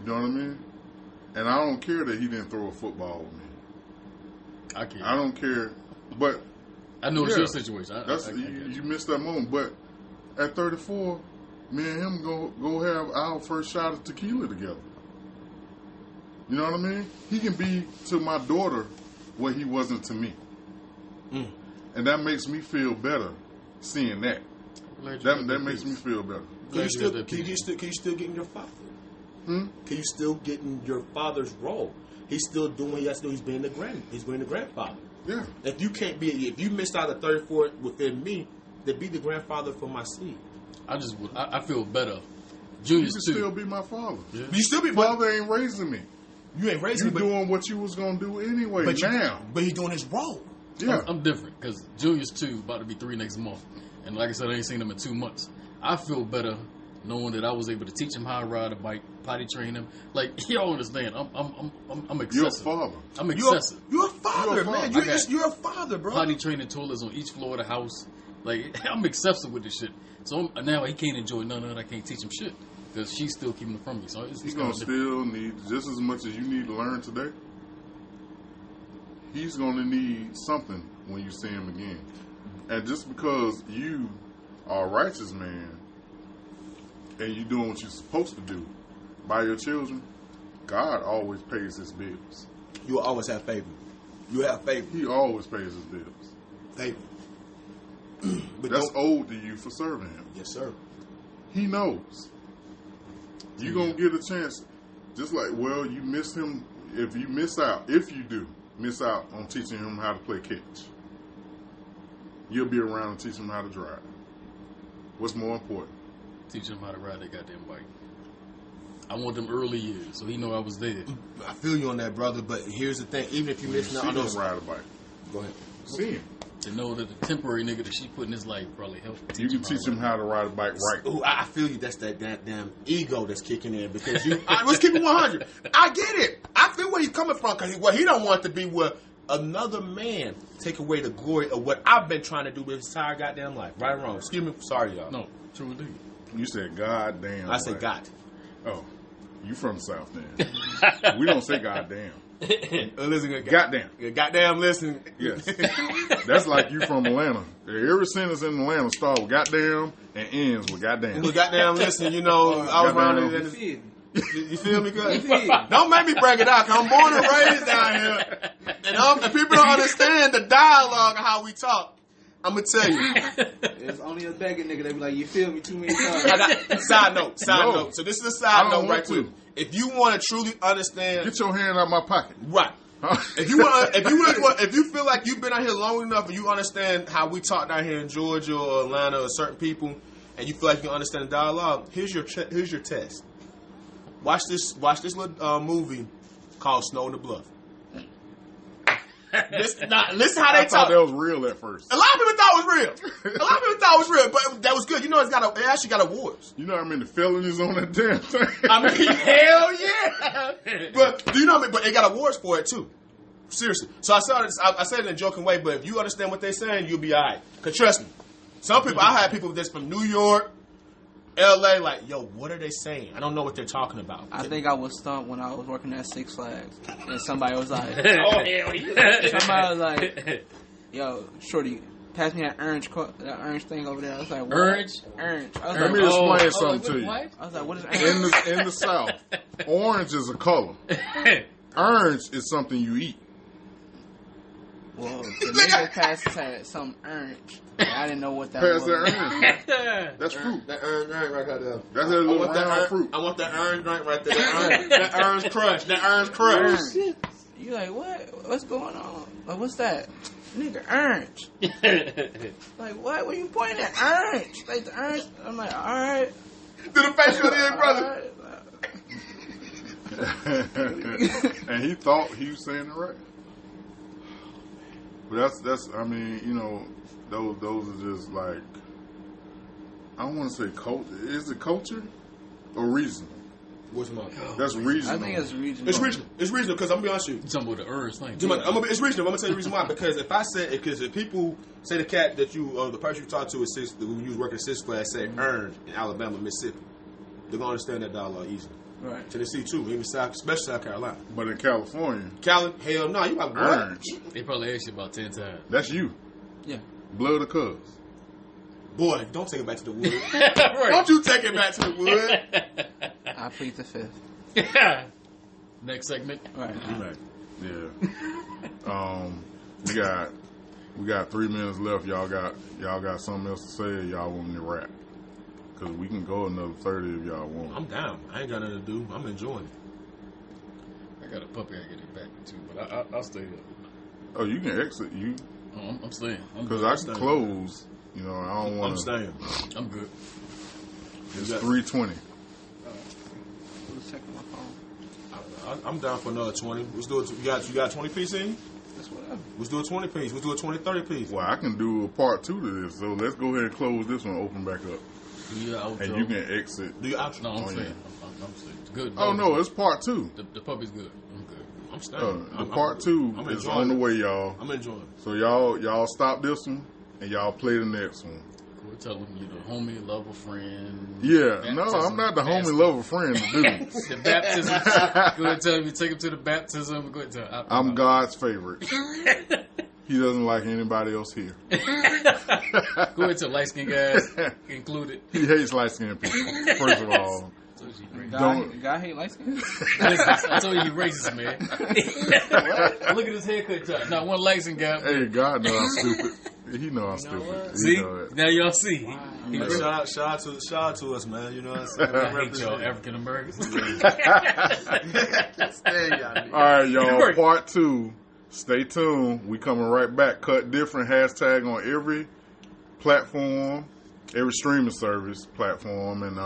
You know what I mean? And I don't care that he didn't throw a football with me. I don't care. But I know it's your situation. You missed that moment. But at 34, me and him go have our first shot of tequila together. You know what I mean? He can be to my daughter what he wasn't to me. Mm. And that makes me feel better seeing that. That makes me feel better. Can you still get in your father? Can you still get in your father's role? He's still doing what he has to do. He's being the grandfather. Yeah. If you missed out at 34 within me, then be the grandfather for my seed. I feel better. Junior's you can still be my father. Yeah. You still be father ain't raising me. You ain't raising me. You doing what you was gonna do anyway. But he's doing his role. Yeah. I'm different because Junior's 2, about to be 3 next month, and like I said, I ain't seen him in 2 months. I feel better knowing that I was able to teach him how to ride a bike, potty train him. Like, y'all understand? I'm excessive. You're a father. I'm excessive. You're a father, man. You're a father, bro. Potty training toilets on each floor of the house. Like, I'm excessive with this shit. So now he can't enjoy none of it. I can't teach him shit because she's still keeping it from me. So he's gonna still need just as much as you need to learn today. He's gonna need something when you see him again. And just because you are a righteous man and you're doing what you're supposed to do by your children, God always pays his bills. You will always have favor. You have favor. He always pays his bills. Favor. But that's owed to you for serving him. Yes, sir. He knows. You're going to get a chance. Just like, you miss him. If you do miss out on teaching him how to play catch, you'll be around and teach him how to drive. What's more important? Teach him how to ride that goddamn bike. I want them early years, so he know I was there. I feel you on that, brother. But here's the thing: even if you miss out, I know ride a bike. Go ahead. See him. To know that the temporary nigga that she put in his life probably helped. You can teach him how to ride a bike right. Ooh, I feel you. That's that damn ego that's kicking in because let's keep it 100. I get it. I feel where he's coming from because he don't want to be where another man take away the glory of what I've been trying to do with his entire goddamn life. Right or wrong? Excuse me. Sorry, y'all. No, true indeed. You said goddamn. I said God. Oh, you from the South then? We don't say goddamn. Listen, goddamn. Goddamn, listen. Yes. That's like you from Atlanta. Every sentence in Atlanta starts with goddamn and ends with goddamn. Well, goddamn, listen, I was around it. You feel me, good? Don't make me break it out, 'cause I'm born and raised down here. And people don't understand the dialogue of how we talk. I'm gonna tell you. There's only a begging nigga that be like, you feel me too many times. Side note. So this is a side note right to. quick. If you want to truly understand, Get your hand out my pocket. right. If you feel like you've been out here long enough and you understand how we talk down here in Georgia or Atlanta or certain people, and you feel like you understand the dialogue, here's your test. Watch this little movie called Snow in the Bluff. Listen how they I talk. thought that was real at first. A lot of people thought it was real. But that was good. You know, it actually got awards. You know how many felonies on that damn thing? I mean, hell yeah. But do you know what I mean? But they got awards for it too. Seriously. So I said it in a joking way, but if you understand what they're saying, you'll be all right. Because trust me, some people, I had people that's from New York, LA, like, yo, what are they saying? I don't know what they're talking about. I think I was stumped when I was working at Six Flags, and somebody was like, Oh, hell yeah. somebody was like, yo, shorty, pass me that orange thing over there. I was like, what? Orange? Orange. I was Let me like, explain something to you. What? I was like, what is orange? In the South, orange is a color. Orange is something you eat. Well, the nigga passed had some orange. I didn't know what that Pass was. that orange. That's fruit. That orange drink right there. That's that little round fruit. I want that orange drink right there. That orange crush. That orange crush. Orange. You like, what? What's going on? Like, what's that? Nigga, orange. Like, what? What are you pointing at? Orange. Like, the orange. I'm like, all right. Do the facial in, brother. And he thought he was saying it right. But that's I mean, you know, those are just like, I don't want to say culture. Is it culture or reason? What's my? That's reasonable. I think it's regional. It's reasonable because I'm gonna be honest with you. You talking about the orange thing? It's reasonable. I'm gonna tell you the reason why. Because if people say the cat that the person you talk to is who you was working at Six Flags say orange in Alabama, Mississippi, they're gonna understand that dialogue easily. Right. Tennessee too, even especially South Carolina. But in California, Cali, hell no, you like what? orange. They probably asked you about 10 times. That's you. Yeah. Blood of cuz. Boy, don't take it back to the wood. Right. Don't you take it back to the wood. I plead the fifth. Next segment. Right. Yeah. We got 3 minutes left. Y'all got something else to say, or y'all want me to rap? Because we can go another 30 if y'all want. I'm down. I ain't got nothing to do. I'm enjoying it. I got a puppy I get it back to, but I'll stay up. Oh, you can exit. Oh, I'm staying. Because I can close. You know, I don't want to. I'm staying. I'm good. It's 3:20. Let's check my phone. I'm down for another 20. Let's do it. You got 20 piece in? That's whatever. Let's do a 20 piece. Let's do a 20, 30 piece. Well, I can do a part 2 to this. So let's go ahead and close this one, open back up. And you can exit. Do your outro. No, I'm staying. I'm staying. It's good. Oh, no, it's part 2. The puppy's good. I'm good. I'm staying. The part 2 is on the way, y'all. I'm enjoying it. So y'all stop this one and y'all play the next one. We'll tell them you're the homie, lover, friend. Yeah, no, I'm not the homie, lover, friend, the dude. The baptism. Go ahead and tell him you take him to the baptism. Go ahead and tell him. I'm God's favorite. He doesn't like anybody else here. Go ahead and tell light skinned guys included. He hates light skinned people, first of all. God hate light skin? Listen, I told you he racist, man. Look at his haircut job. Not one light skinned guy. Hey, God knows I'm stupid. He know I'm stupid. See? Now y'all see. Wow. Shout out to us, man. You know what I'm saying? I hate y'all African Americans. All right, y'all. Part 2. Stay tuned. We coming right back. Cut Different. Hashtag on every platform, every streaming service platform, and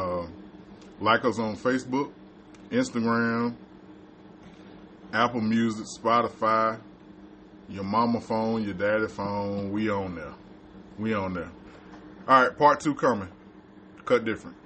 like us on Facebook, Instagram, Apple Music, Spotify, your mama phone, your daddy phone. We on there. All right, part 2 coming. Cut Different.